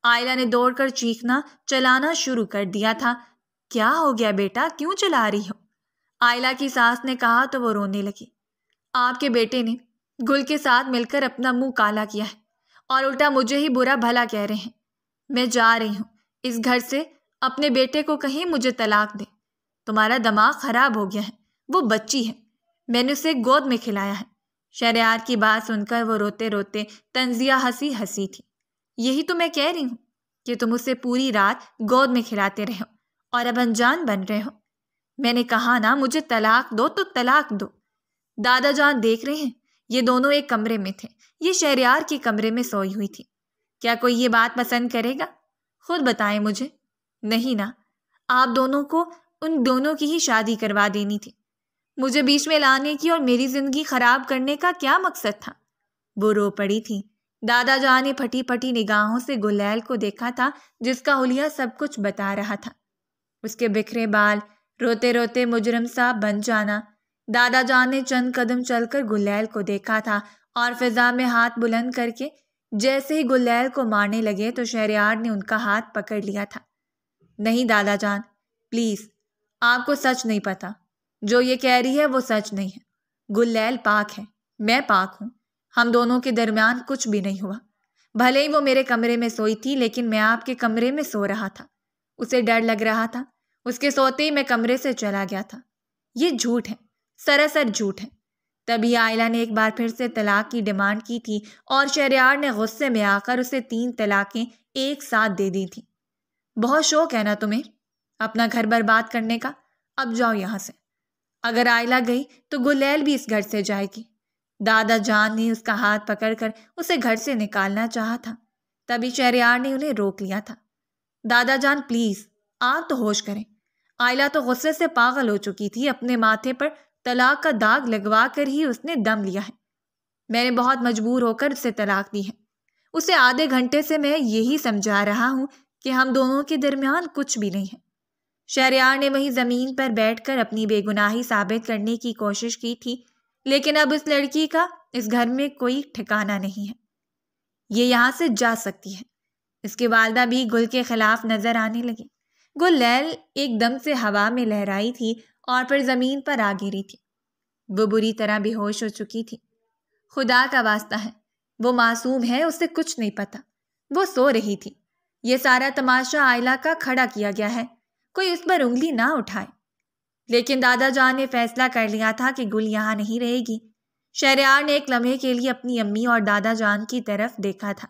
آئلہ نے دوڑ کر چیخنا چلانا شروع کر دیا تھا۔ کیا ہو گیا بیٹا، کیوں چلا رہی ہو؟ آئلہ کی ساس نے کہا تو وہ رونے لگی۔ آپ کے بیٹے نے گل کے ساتھ مل کر اپنا منہ کالا کیا ہے اور الٹا مجھے ہی برا بھلا کہہ رہے ہیں۔ میں جا رہی ہوں اس گھر سے، اپنے بیٹے کو کہیں مجھے طلاق دے۔ تمہارا دماغ خراب ہو گیا ہے، وہ بچی ہے، میں نے اسے گود میں کھلایا ہے۔ شہریار کی بات سن کر وہ روتے روتے طنزیہ ہنسی تھی۔ یہی تو میں کہہ رہی ہوں کہ تم اسے پوری رات گود میں کھلاتے رہے ہو اور اب انجان بن رہے ہو۔ میں نے کہا نا مجھے طلاق دو تو طلاق دو۔ دادا جان دیکھ رہے ہیں، یہ دونوں ایک کمرے میں تھے، یہ شہریار کے کمرے میں سوئی ہوئی تھی۔ کیا کوئی یہ بات پسند کرے گا؟ خود بتائیں مجھے۔ نہیں نا، آپ دونوں کو ان دونوں کی ہی شادی کروا دینی تھی۔ مجھے بیچ میں لانے کی اور میری زندگی خراب کرنے کا کیا مقصد تھا؟ وہ رو پڑی تھی۔ دادا جان نے پھٹی پھٹی نگاہوں سے گلیل کو دیکھا تھا، جس کا حلیہ سب کچھ بتا رہا تھا۔ اس کے بکھرے بال، روتے روتے مجرم سا بن جانا۔ دادا جان نے چند قدم چل کر گلیل کو دیکھا تھا اور فضا میں ہاتھ بلند کر کے جیسے ہی گلیل کو مارنے لگے تو شہریار نے ان کا ہاتھ پکڑ لیا تھا۔ نہیں دادا جان، پلیز، آپ کو سچ نہیں پتا، جو یہ کہہ رہی ہے وہ سچ نہیں ہے۔ گلیل پاک ہے، میں پاک ہوں، ہم دونوں کے درمیان کچھ بھی نہیں ہوا۔ بھلے ہی وہ میرے کمرے میں سوئی تھی، لیکن میں آپ کے کمرے میں سو رہا تھا۔ اسے ڈر لگ رہا تھا، اس کے سوتے ہی میں کمرے سے چلا گیا تھا۔ یہ جھوٹ ہے، سراسر جھوٹ ہے۔ تبھی آئلہ نے ایک بار پھر سے طلاق کی ڈیمانڈ کی تھی اور شہریار نے غصے میں آ کر اسے 3 طلاقیں ایک ساتھ دے دی تھیں۔ بہت شوق ہے نا تمہیں اپنا گھر برباد کرنے کا، اب جاؤ یہاں سے۔ اگر آئلہ گئی تو گلیل بھی اس گھر سے جائے گی۔ دادا جان نے اس کا ہاتھ پکڑ کر اسے گھر سے نکالنا چاہا تھا، تبھی شہریار نے انہیں روک لیا تھا۔ دادا جان پلیز، آپ تو ہوش کریں۔ آئلہ تو غصے سے پاگل ہو چکی تھی، اپنے ماتھے پر طلاق کا داغ لگوا کر ہی اس نے دم لیا ہے۔ میں نے بہت مجبور ہو کر اسے طلاق دی ہے۔ اسے آدھے گھنٹے سے میں یہی سمجھا رہا ہوں کہ ہم دونوں کے درمیان کچھ بھی نہیں ہے۔ شہریار نے وہیں زمین پر بیٹھ کر اپنی بے گناہی ثابت کرنے کی کوشش کی تھی، لیکن اب اس لڑکی کا اس گھر میں کوئی ٹھکانہ نہیں ہے۔ یہ یہاں سے جا سکتی ہے۔ اس کی والدہ بھی گل کے خلاف نظر آنے لگی۔ گلیل ایک دم سے ہوا میں لہرائی تھی اور پھر زمین پر آ گری تھی۔ وہ بری طرح بے ہوش ہو چکی تھی۔ خدا کا واسطہ ہے، وہ معصوم ہے، اسے کچھ نہیں پتا، وہ سو رہی تھی۔ یہ سارا تماشا آئلہ کا کھڑا کیا گیا ہے، کوئی اس پر انگلی نہ اٹھائے۔ لیکن دادا جان نے فیصلہ کر لیا تھا کہ گل یہاں نہیں رہے گی۔ شہریار نے ایک لمحے کے لیے اپنی امی اور دادا جان کی طرف دیکھا تھا۔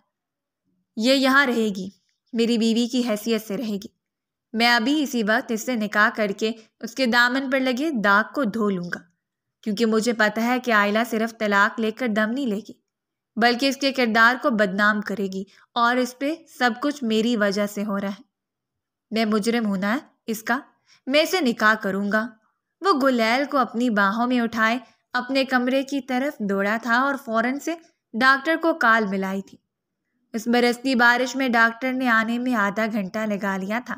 یہ یہاں رہے گی، میری بیوی کی حیثیت سے رہے گی۔ میں ابھی اسی وقت اس سے نکاح کر کے اس کے دامن پر لگے داغ کو دھو لوں گا۔ کیونکہ مجھے پتہ ہے کہ آئلہ صرف طلاق لے کر دم نہیں لے گی، بلکہ اس کے کردار کو بدنام کرے گی، اور اس پہ سب کچھ میری وجہ سے ہو رہا ہے۔ میں مجرم ہوں نا اس کا، میں اسے نکاح کروں گا۔ وہ گلیل کو اپنی باہوں میں اٹھائے اپنے کمرے کی طرف دوڑا تھا اور فوراً سے ڈاکٹر کو کال ملائی تھی۔ اس برستی بارش میں ڈاکٹر نے آنے میں آدھا گھنٹہ لگا لیا تھا۔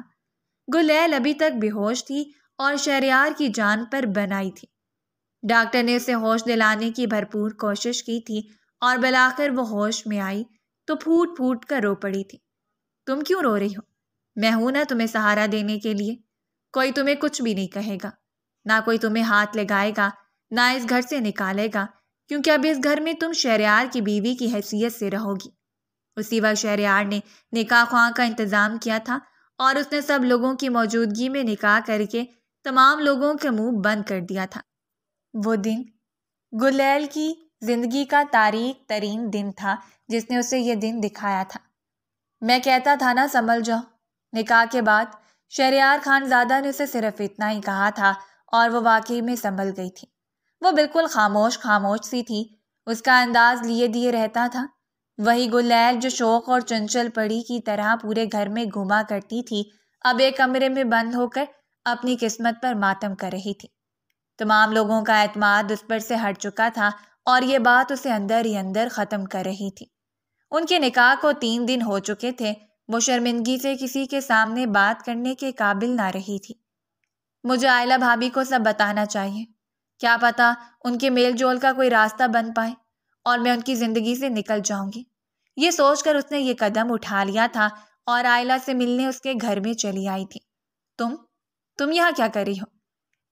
گلیل ابھی تک بے ہوش تھی اور شہریار کی جان پر بنائی تھی۔ ڈاکٹر نے اسے ہوش دلانے کی بھرپور کوشش کی تھی اور بالآخر وہ ہوش میں آئی تو پھوٹ پھوٹ کر رو پڑی تھی۔ تم کیوں رو رہی ہو؟ میں ہوں نا تمہیں سہارا دینے کے لیے۔ کوئی تمہیں کچھ بھی نہیں کہے گا، نہ کوئی تمہیں ہاتھ لگائے گا، نہ اس گھر سے نکالے گا، کیونکہ اب اس گھر میں تم شہریار کی بیوی کی حیثیت سے رہو گی۔ اسی وقت شہریار نے نکاح خواہ کا انتظام کیا تھا اور اس نے سب لوگوں کی موجودگی میں نکاح کر کے تمام لوگوں کے منہ بند کر دیا تھا۔ وہ دن گلیل کی زندگی کا تاریک ترین دن تھا جس نے اسے یہ دن دکھایا تھا۔ میں کہتا تھا نا سنبھل جاؤ۔ نکاح کے بعد شہریار خان زادہ نے اسے صرف اتنا ہی کہا تھا اور وہ واقعی میں سنبھل گئی تھی۔ وہ بالکل خاموش سی تھی، اس کا انداز لیے دیے رہتا تھا۔ وہی گلیل جو شوق اور چنچل پڑی کی طرح پورے گھر میں گھوما کرتی تھی، اب ایک کمرے میں بند ہو کر اپنی قسمت پر ماتم کر رہی تھی۔ تمام لوگوں کا اعتماد اس پر سے ہٹ چکا تھا اور یہ بات اسے اندر ہی اندر ختم کر رہی تھی۔ ان کے نکاح کو 3 دن ہو چکے تھے۔ وہ شرمندگی سے کسی کے سامنے بات کرنے کے قابل نہ رہی تھی۔ مجھے آئلہ بھابھی کو سب بتانا چاہیے، کیا پتا ان کے میل جول کا کوئی راستہ بن پائے اور میں ان کی زندگی سے نکل جاؤں گی۔ یہ سوچ کر اس نے یہ قدم اٹھا لیا تھا اور آئلہ سے ملنے اس کے گھر میں چلی آئی تھی۔ تم یہاں کیا کر رہی ہو؟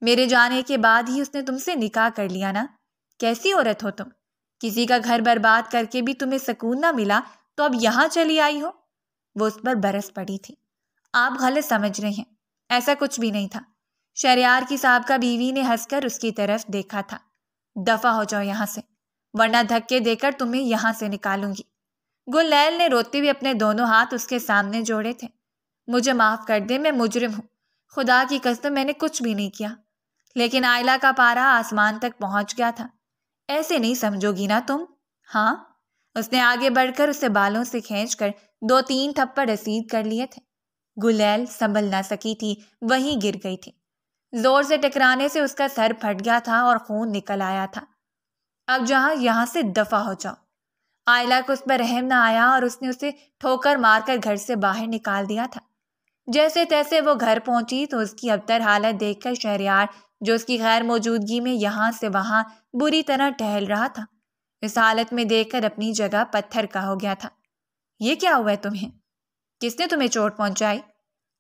میرے جانے کے بعد ہی اس نے تم سے نکاح کر لیا نا؟ کیسی عورت ہو تم؟ کسی کا گھر برباد کر کے بھی تمہیں سکون نہ ملا تو اب یہاں چلی آئی ہو؟ وہ اس پر برس پڑی تھی۔ آپ غلط سمجھ رہے ہیں، ایسا کچھ بھی نہیں تھا۔ شہریار کی سابقہ بیوی نے ہنس کر اس کی طرف دیکھا تھا۔ دفع ہو جاؤ یہاں سے، ورنہ دھکے دے کر تمہیں یہاں سے نکالوں گی۔ گلیل نے روتے ہوئے اپنے دونوں ہاتھ اس کے سامنے جوڑے تھے۔ مجھے معاف کر دے، میں مجرم ہوں، خدا کی قسم میں نے کچھ بھی نہیں کیا۔ لیکن آئلہ کا پارا آسمان تک پہنچ گیا تھا۔ ایسے نہیں سمجھو گی نا تم؟ ہاں؟ اس نے آگے بڑھ کر اسے بالوں سے کھینچ کر 2-3 تھپڑ رسید کر لیے تھے۔ گلیل سنبھل نہ سکی تھی، وہیں گر گئی تھی۔ زور سے ٹکرانے سے اس کا سر پھٹ گیا تھا اور خون نکل آیا تھا۔ اب یہاں سے دفع ہو جاؤ۔ آئلہ کو اس پر رحم نہ آیا اور اس نے اسے ٹھوکر مار کر گھر سے باہر نکال دیا تھا۔ جیسے تیسے وہ گھر پہنچی تو اس کی ابتر حالت دیکھ کر شہریار، جو اس کی غیر موجودگی میں یہاں سے وہاں بری طرح ٹہل رہا تھا، اس حالت میں دیکھ کر اپنی جگہ پتھر کا ہو گیا تھا۔ یہ کیا ہوا ہے تمہیں؟ کس نے تمہیں چوٹ پہنچائی؟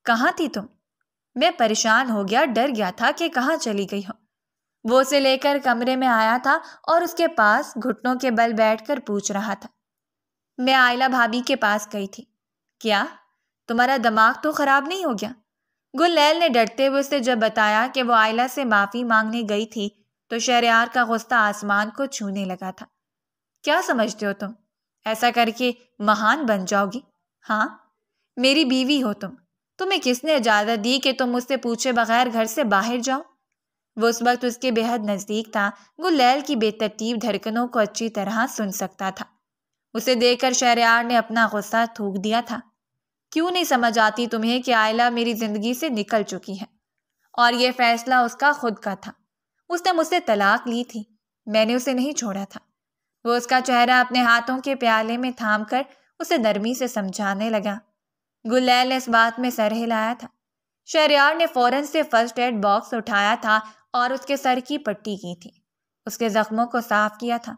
کہاں تھی تم؟ میں پریشان ہو گیا، ڈر گیا تھا کہ کہاں چلی گئی ہو۔ وہ اسے لے کر کمرے میں آیا تھا اور اس کے پاس گھٹنوں کے بل بیٹھ کر پوچھ رہا تھا۔ میں آئلہ بھابھی کے پاس گئی تھی۔ کیا تمہارا دماغ تو خراب نہیں ہو گیا؟ گلیل نے ڈرتے ہوئے اسے جب بتایا کہ وہ آئلہ سے معافی مانگنے گئی تھی تو شہریار کا غصہ آسمان کو چھونے لگا تھا۔ کیا سمجھتے ہو تم؟ ایسا کر کے مہان بن جاؤ گی؟ ہاں، میری بیوی ہو تم۔ تمہیں کس نے اجازت دی کہ تم مجھ سے پوچھے بغیر گھر سے باہر جاؤ؟ وہ اس وقت اس کے بے حد نزدیک تھا۔ گلیل کی بے ترتیب دھڑکنوں کو اچھی طرح سن سکتا تھا۔ اسے دیکھ کر شہریار نے اپنا غصہ تھوک دیا تھا۔ کیوں نہیں سمجھ آتی تمہیں کہ آئلہ میری زندگی سے نکل چکی ہے اور یہ فیصلہ اس کا خود کا تھا۔ اس نے مجھ سے طلاق لی تھی، میں نے اسے نہیں چھوڑا تھا۔ وہ اس کا چہرہ اپنے ہاتھوں کے پیالے میں تھام کر اسے نرمی سے سمجھانے لگا۔ گلیل نے اس بات میں سر ہلایا تھا۔ شہریار نے فوراً سے فرسٹ ایڈ باکس اٹھایا تھا اور اس کے سر کی پٹی کی تھی، اس کے زخموں کو صاف کیا تھا۔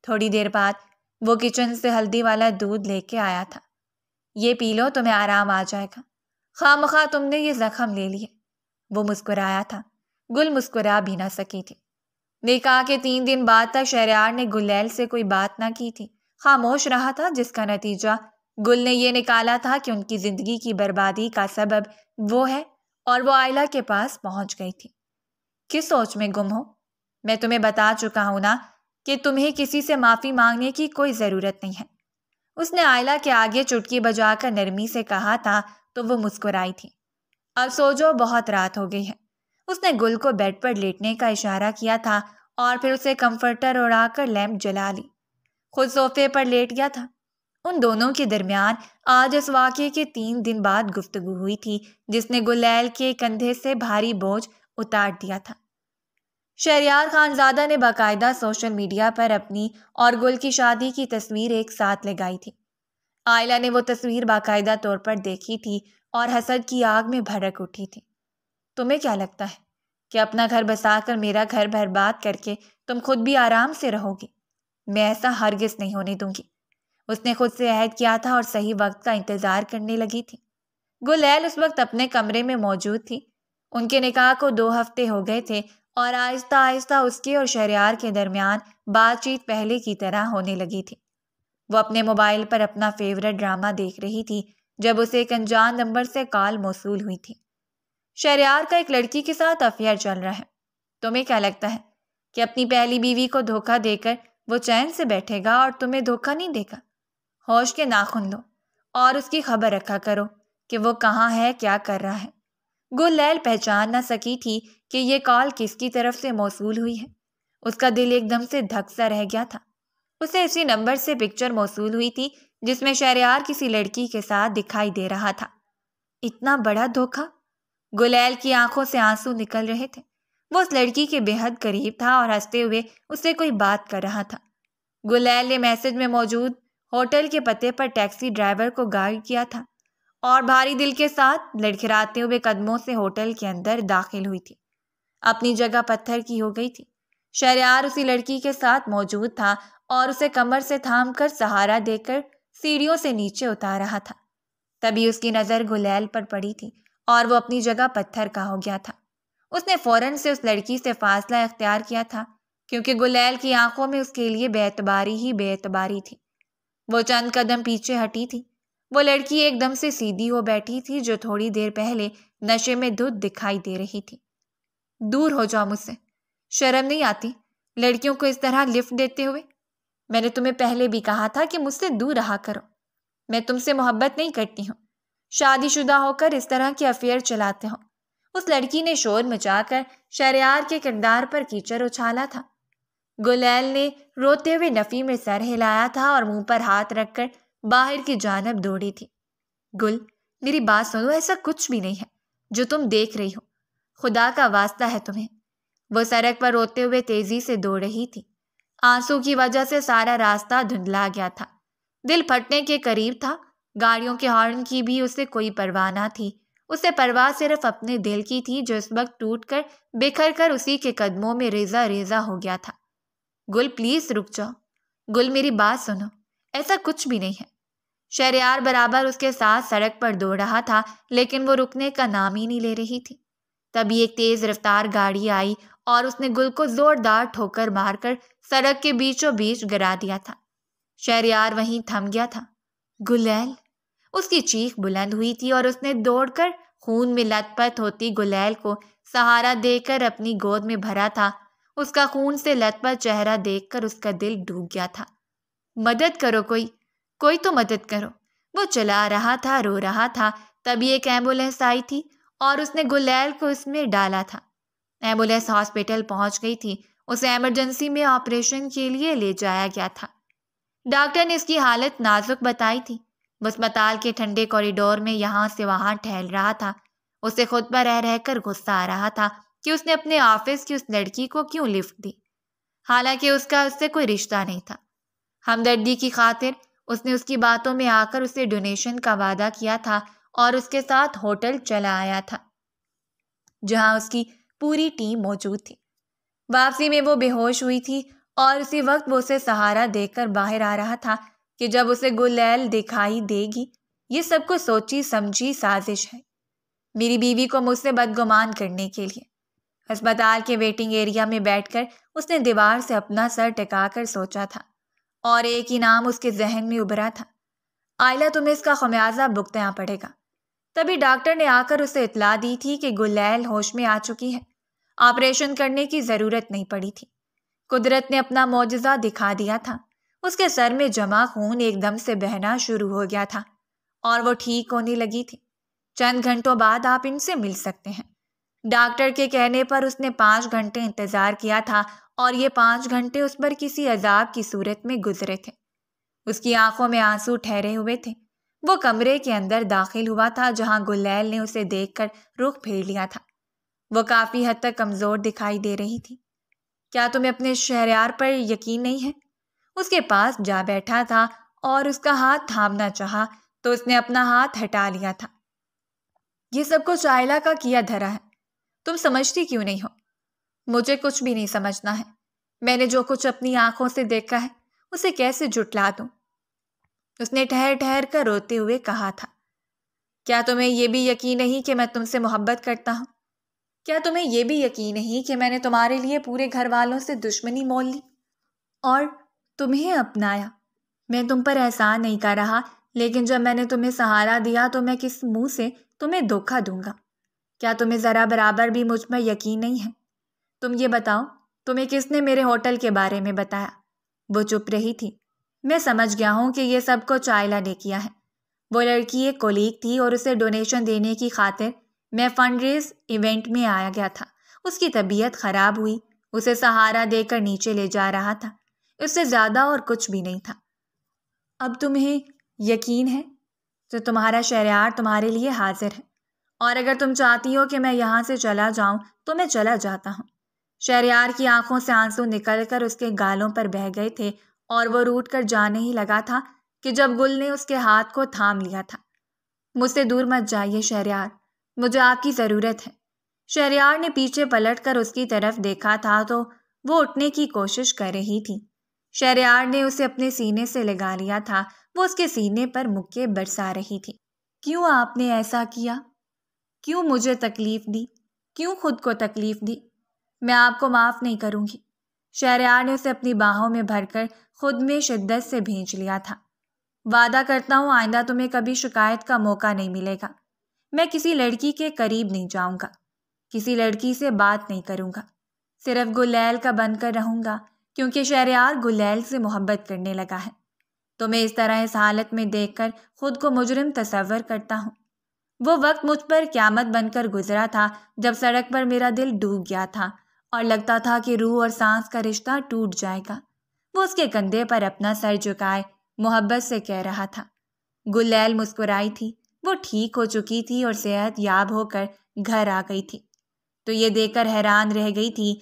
تھوڑی دیر بعد وہ کچن سے ہلدی والا دودھ لے کے آیا تھا۔ یہ پی لو، تمہیں آرام آ جائے گا، خواہ مخواہ تم نے یہ زخم لے لیے۔ وہ مسکرایا تھا۔ گل مسکرا بھی نہ سکی تھی۔ نکاح کے 3 دن بعد تک شہریار نے گلیل سے کوئی بات نہ کی تھی، خاموش رہا تھا، جس کا نتیجہ گل نے یہ نکالا تھا کہ ان کی زندگی کی بربادی کا سبب وہ ہے اور وہ آئلہ کے پاس پہنچ گئی تھی۔ کس سوچ میں گم ہو؟ میں تمہیں بتا چکا ہوں نا کہ تمہیں کسی سے معافی مانگنے کی کوئی ضرورت نہیں ہے۔ اس نے آئلہ کے آگے چٹکی بجا کر نرمی سے کہا تھا تو وہ مسکرائی تھی۔ اب سو جاؤ، بہت رات ہو گئی ہے۔ اس نے گل کو بیڈ پر لیٹنے کا اشارہ کیا تھا اور پھر اسے کمفرٹر اڑا کر لیمپ جلا لی۔ خود صوفے پر لیٹ گیا تھا۔ ان دونوں کے درمیان آج اس واقعے کے 3 دن بعد گفتگو ہوئی تھی جس نے گلیل کے کندھے سے بھاری بوجھ اتار دیا تھا۔ شہریار خانزادہ نے باقاعدہ سوشل میڈیا پر اپنی اور گل کی شادی کی تصویر ایک ساتھ لگائی تھی۔ عائلہ نے وہ تصویر باقاعدہ طور پر دیکھی تھی اور حسد کی آگ میں بھڑک اٹھی تھی۔ تمہیں کیا لگتا ہے کہ اپنا گھر بسا کر میرا گھر برباد کر کے تم خود بھی آرام سے رہو گی؟ میں ایسا ہرگز نہیں ہونے دوں گی۔ اس نے خود سے عہد کیا تھا اور صحیح وقت کا انتظار کرنے لگی تھی۔ گلیل اس وقت اپنے کمرے میں موجود تھی۔ ان کے نکاح کو 2 ہفتے ہو گئے تھے اور آہستہ آہستہ اس کے اور شہریار کے درمیان بات چیت پہلے کی طرح ہونے لگی تھی۔ وہ اپنے موبائل پر اپنا فیورٹ ڈرامہ دیکھ رہی تھی جب اسے ایک انجان نمبر سے کال موصول ہوئی تھی۔ شہریار کا ایک لڑکی کے ساتھ افیئر چل رہا ہے۔ تمہیں کیا لگتا ہے کہ اپنی پہلی بیوی کو دھوکہ دے کر وہ چین سے بیٹھے گا اور تمہیں دھوکہ نہیں دے گا؟ ہوش کے ناخن لو اور اس کی خبر رکھا کرو کہ وہ کہاں ہے، کیا کر رہا ہے۔ گلیل پہچان نہ سکی تھی کہ یہ کال کس کی طرف سے موصول ہوئی ہے۔ اس کا دل ایک دم سے دھک سا رہ گیا تھا۔ اسے اسی نمبر سے پکچر موصول ہوئی تھی جس میں شہریار کسی لڑکی کے ساتھ دکھائی دے رہا تھا۔ اتنا بڑا دھوکہ! گلیل کی آنکھوں سے آنسو نکل رہے تھے۔ وہ اس لڑکی کے بے حد قریب تھا اور ہنستے ہوئے اس سے کوئی بات کر رہا تھا۔ گلیل نے میسج میں موجود ہوٹل کے پتے پر ٹیکسی ڈرائیور کو گائیڈ کیا تھا اور بھاری دل کے ساتھ لڑکھڑاتے ہوئے قدموں سے ہوٹل کے اندر داخل ہوئی تھی۔ اپنی جگہ پتھر کی ہو گئی تھی۔ شہریار اسی لڑکی کے ساتھ موجود تھا اور اسے کمر سے تھام کر سہارا دے کر سیڑھیوں سے نیچے اتار رہا تھا۔ تبھی اس کی نظر گلیل پر پڑی تھی اور وہ اپنی جگہ پتھر کا ہو گیا تھا۔ اس نے فوراً سے اس لڑکی سے فاصلہ اختیار کیا تھا کیونکہ گلیل کی آنکھوں میں اس کے لیے بے اعتباری ہی بے اعتباری تھی۔ وہ چند قدم پیچھے ہٹی تھی۔ وہ لڑکی ایک دم سے سیدھی ہو بیٹھی تھی جو تھوڑی دیر پہلے نشے میں دھت دکھائی دے رہی تھی۔ دور ہو جاؤ مجھ سے، شرم نہیں آتی لڑکیوں کو اس طرح لفٹ دیتے ہوئے؟ میں نے تمہیں پہلے بھی کہا تھا کہ مجھ سے دور رہا کرو۔ میں تم سے محبت نہیں کرتی ہوں۔ شادی شدہ ہو کر اس طرح کے افیئر چلاتے ہو۔ اس لڑکی نے شور مچا کر شہریار کے کردار پر کیچڑ اچھالا تھا۔ گلیل نے روتے ہوئے نفی میں سر ہلایا تھا اور منہ پر ہاتھ رکھ کر باہر کی جانب دوڑی تھی۔ گل، میری بات سنو، ایسا کچھ بھی نہیں ہے جو تم دیکھ رہی ہو۔ خدا کا واسطہ ہے تمہیں۔ وہ سڑک پر روتے ہوئے تیزی سے دوڑ رہی تھی۔ آنسو کی وجہ سے سارا راستہ دھندلا گیا تھا۔ دل پھٹنے کے قریب تھا۔ گاڑیوں کے ہارن کی بھی اسے کوئی پرواہ نہ تھی۔ اسے پرواہ صرف اپنے دل کی تھی جو اس وقت ٹوٹ کر بکھر کر اسی کے قدموں میں ریزہ ریزہ ہو گیا تھا۔ گل پلیز رک جاؤ۔ گل میری بات سنو، ایسا کچھ بھی نہیں ہے۔ شہریار برابر اس کے ساتھ سڑک پر دوڑ رہا تھا لیکن وہ رکنے کا نام ہی نہیں لے رہی تھی۔ تبھی ایک تیز رفتار گاڑی آئی اور اس نے گل کو زوردار ٹھوکر مار کر سڑک کے بیچوں بیچ گرا دیا تھا۔ شہریار وہیں تھم گیا تھا۔ گلیل! اس کی چیخ بلند ہوئی تھی اور اس نے دوڑ کر خون میں لت پت ہوتی گلیل کو سہارا دے کر اپنی گود میں بھرا تھا۔ اس کا خون سے لت پت چہرہ دیکھ کر اس کا دل ڈوب گیا تھا۔ مدد کرو، کوئی تو مدد کرو۔ وہ چلا رہا تھا، رو رہا تھا۔ تبھی ایک ایمبولینس آئی تھی اور اس نے گلیل کو اس میں ڈالا تھا۔ ایمبولینس ہاسپٹل پہنچ گئی تھی۔ اسے ایمرجنسی میں آپریشن کے لیے لے جایا گیا تھا۔ ڈاکٹر نے اس کی حالت نازک بتائی تھی۔ وہ اسپتال کے ٹھنڈے کوریڈور میں یہاں سے وہاں ٹہل رہا تھا۔ اسے خود پر رہ کر غصہ آ رہا تھا کہ اس نے اپنے آفس کی اس لڑکی کو کیوں لفٹ دی، حالانکہ اس کا اس سے کوئی رشتہ نہیں تھا۔ ہمدردی کی خاطر اس نے اس کی باتوں میں آ کر اسے ڈونیشن کا وعدہ کیا تھا اور اس کے ساتھ ہوٹل چلا آیا تھا جہاں اس کی پوری ٹیم موجود تھی۔ واپسی میں وہ بے ہوش ہوئی تھی اور اسی وقت وہ اسے سہارا دے کر باہر آ رہا تھا کہ جب اسے گلیل دکھائی دے گی۔ یہ سب کچھ سوچی سمجھی سازش ہے، میری بیوی کو مجھ سے بدگمان کرنے کے لیے۔ اسپتال کے ویٹنگ ایریا میں بیٹھ کر اس نے دیوار سے اپنا سر ٹکا کر سوچا تھا اور ایک ہی نام اس کے ذہن میں ابھرا تھا، آئلہ تمہیں اس کا خمیازہ بھگتنا پڑے گا۔ تبھی ڈاکٹر نے آ کر اسے اطلاع دی تھی کہ گلیل ہوش میں آ چکی ہے، آپریشن کرنے کی ضرورت نہیں پڑی تھی۔ قدرت نے اپنا معجزہ دکھا دیا تھا۔ اس کے سر میں جمع خون ایک دم سے بہنا شروع ہو گیا تھا اور وہ ٹھیک ہونے لگی تھی۔ چند گھنٹوں بعد آپ ان سے مل سکتے ہیں۔ ڈاکٹر کے کہنے پر اس نے 5 گھنٹے انتظار کیا تھا اور یہ 5 گھنٹے اس پر کسی عذاب کی صورت میں گزرے تھے۔ اس کی آنکھوں میں آنسو ٹھہرے ہوئے تھے۔ وہ کمرے کے اندر داخل ہوا تھا جہاں گلیل نے اسے دیکھ کر رخ پھیر لیا تھا۔ وہ کافی حد تک کمزور دکھائی دے رہی تھی۔ کیا تمہیں اپنے شہریار پر یقین نہیں ہے؟ اس کے پاس جا بیٹھا تھا اور اس کا ہاتھ تھامنا چاہا تو اس نے اپنا ہاتھ ہٹا لیا تھا۔ یہ سب کچھ آئلہ کا کیا دھرا ہے، تم سمجھتی کیوں نہیں ہو؟ مجھے کچھ بھی نہیں سمجھنا ہے۔ میں نے جو کچھ اپنی آنکھوں سے دیکھا ہے اسے کیسے جھٹلا دوں؟ اس نے ٹھہر ٹھہر کر روتے ہوئے کہا تھا۔ کیا تمہیں یہ بھی یقین نہیں کہ میں تم سے محبت کرتا ہوں؟ کیا تمہیں یہ بھی یقین نہیں کہ میں نے تمہارے لیے پورے گھر والوں سے دشمنی مول لی اور تمہیں اپنایا؟ میں تم پر احسان نہیں کر رہا، لیکن جب میں نے تمہیں سہارا دیا تو میں کس منہ سے تمہیں دھوکہ دوں گا؟ کیا تمہیں ذرا برابر بھی مجھ پر یقین نہیں ہے؟ تم یہ بتاؤ، تمہیں کس نے میرے ہوٹل کے بارے میں بتایا؟ وہ چپ رہی تھی۔ میں سمجھ گیا ہوں کہ یہ سب کچھ آئلہ نے کیا ہے۔ وہ لڑکی ایک کولیگ تھی اور اسے ڈونیشن دینے کی خاطر میں فنڈ ریز ایونٹ میں آیا گیا تھا۔ اس کی طبیعت خراب ہوئی، اسے سہارا دے کر نیچے لے جا رہا تھا، اس سے زیادہ اور کچھ بھی نہیں تھا۔ اب تمہیں یقین ہے تو تمہارا شہریار تمہارے لیے حاضر ہے، اور اگر تم چاہتی ہو کہ میں یہاں سے چلا جاؤں تو میں چلا جاتا ہوں۔ شہریار کی آنکھوں سے آنسو نکل کر اس کے گالوں پر بہہ گئے تھے اور وہ روٹ کر جانے ہی لگا تھا کہ جب گل نے اس کے ہاتھ کو تھام لیا تھا۔ مجھ سے دور مت جائیے شہریار، مجھے آپ کی ضرورت ہے۔ شہریار نے پیچھے پلٹ کر اس کی طرف دیکھا تھا تو وہ اٹھنے کی کوشش کر رہی تھی۔ شہریار نے اسے اپنے سینے سے لگا لیا تھا، وہ اس کے سینے پر مکے برسا رہی تھی۔ کیوں آپ نے ایسا کیا؟ کیوں مجھے تکلیف دی؟ کیوں خود کو تکلیف دی؟ میں آپ کو معاف نہیں کروں گی۔ شہریار نے اسے اپنی باہوں میں بھر کر خود میں شدت سے بھینچ لیا تھا۔ وعدہ کرتا ہوں آئندہ تمہیں کبھی شکایت کا موقع نہیں ملے گا۔ میں کسی لڑکی کے قریب نہیں جاؤں گا، کسی لڑکی سے بات نہیں کروں گا، صرف گلیل کا بن کر رہوں گا، کیونکہ شہریار گلیل سے محبت کرنے لگا ہے۔ تمہیں اس طرح اس حالت میں دیکھ کر خود کو مجرم تصور کرتا ہوں۔ وہ وقت مجھ پر قیامت بن کر گزرا تھا جب سڑک پر میرا دل ڈوب گیا تھا اور لگتا تھا کہ روح اور سانس کا رشتہ ٹوٹ جائے گا۔ وہ اس کے کندھے پر اپنا سر جھکائے محبت سے کہہ رہا تھا۔ گلیل مسکرائی تھی، وہ ٹھیک ہو چکی تھی اور صحت یاب ہو کر گھر آ گئی تھی، تو یہ دیکھ کر حیران رہ گئی تھی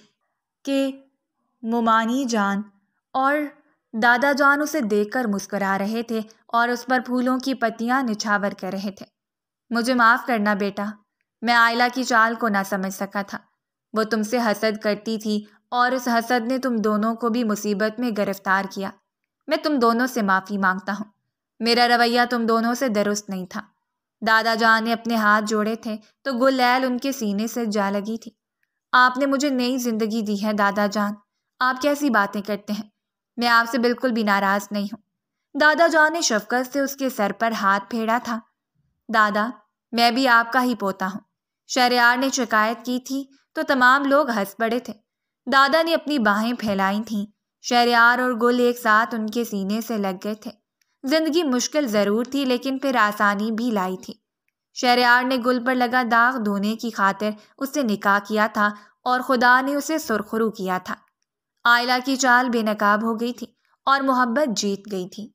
کہ مومانی جان اور دادا جان اسے دیکھ کر مسکرا رہے تھے اور اس پر پھولوں کی پتیاں نچھاور کر رہے تھے۔ مجھے معاف کرنا بیٹا، میں آئلہ کی چال کو نہ سمجھ سکا تھا۔ وہ تم سے حسد کرتی تھی اور اس حسد نے تم دونوں کو بھی مصیبت میں گرفتار کیا۔ میں تم دونوں سے معافی مانگتا ہوں، میرا رویہ تم دونوں سے درست نہیں تھا۔ دادا جان نے اپنے ہاتھ جوڑے تھے تو گلیل ان کے سینے سے جا لگی تھی۔ آپ نے مجھے نئی زندگی دی ہے دادا جان، آپ کیسی باتیں کرتے ہیں؟ میں آپ سے بالکل بھی ناراض نہیں ہوں۔ دادا جان نے شفقت سے اس کے سر پر ہاتھ پھیرا تھا۔ دادا، میں بھی آپ کا ہی پوتا ہوں۔ شہریار نے شکایت کی تھی تو تمام لوگ ہنس پڑے تھے۔ دادا نے اپنی باہیں پھیلائی تھیں۔ شہریار اور گل ایک ساتھ ان کے سینے سے لگ گئے تھے۔ زندگی مشکل ضرور تھی لیکن پھر آسانی بھی لائی تھی۔ شہریار نے گل پر لگا داغ دھونے کی خاطر اس سے نکاح کیا تھا اور خدا نے اسے سرخرو کیا تھا۔ آئلہ کی چال بے نقاب ہو گئی تھی اور محبت جیت گئی تھی۔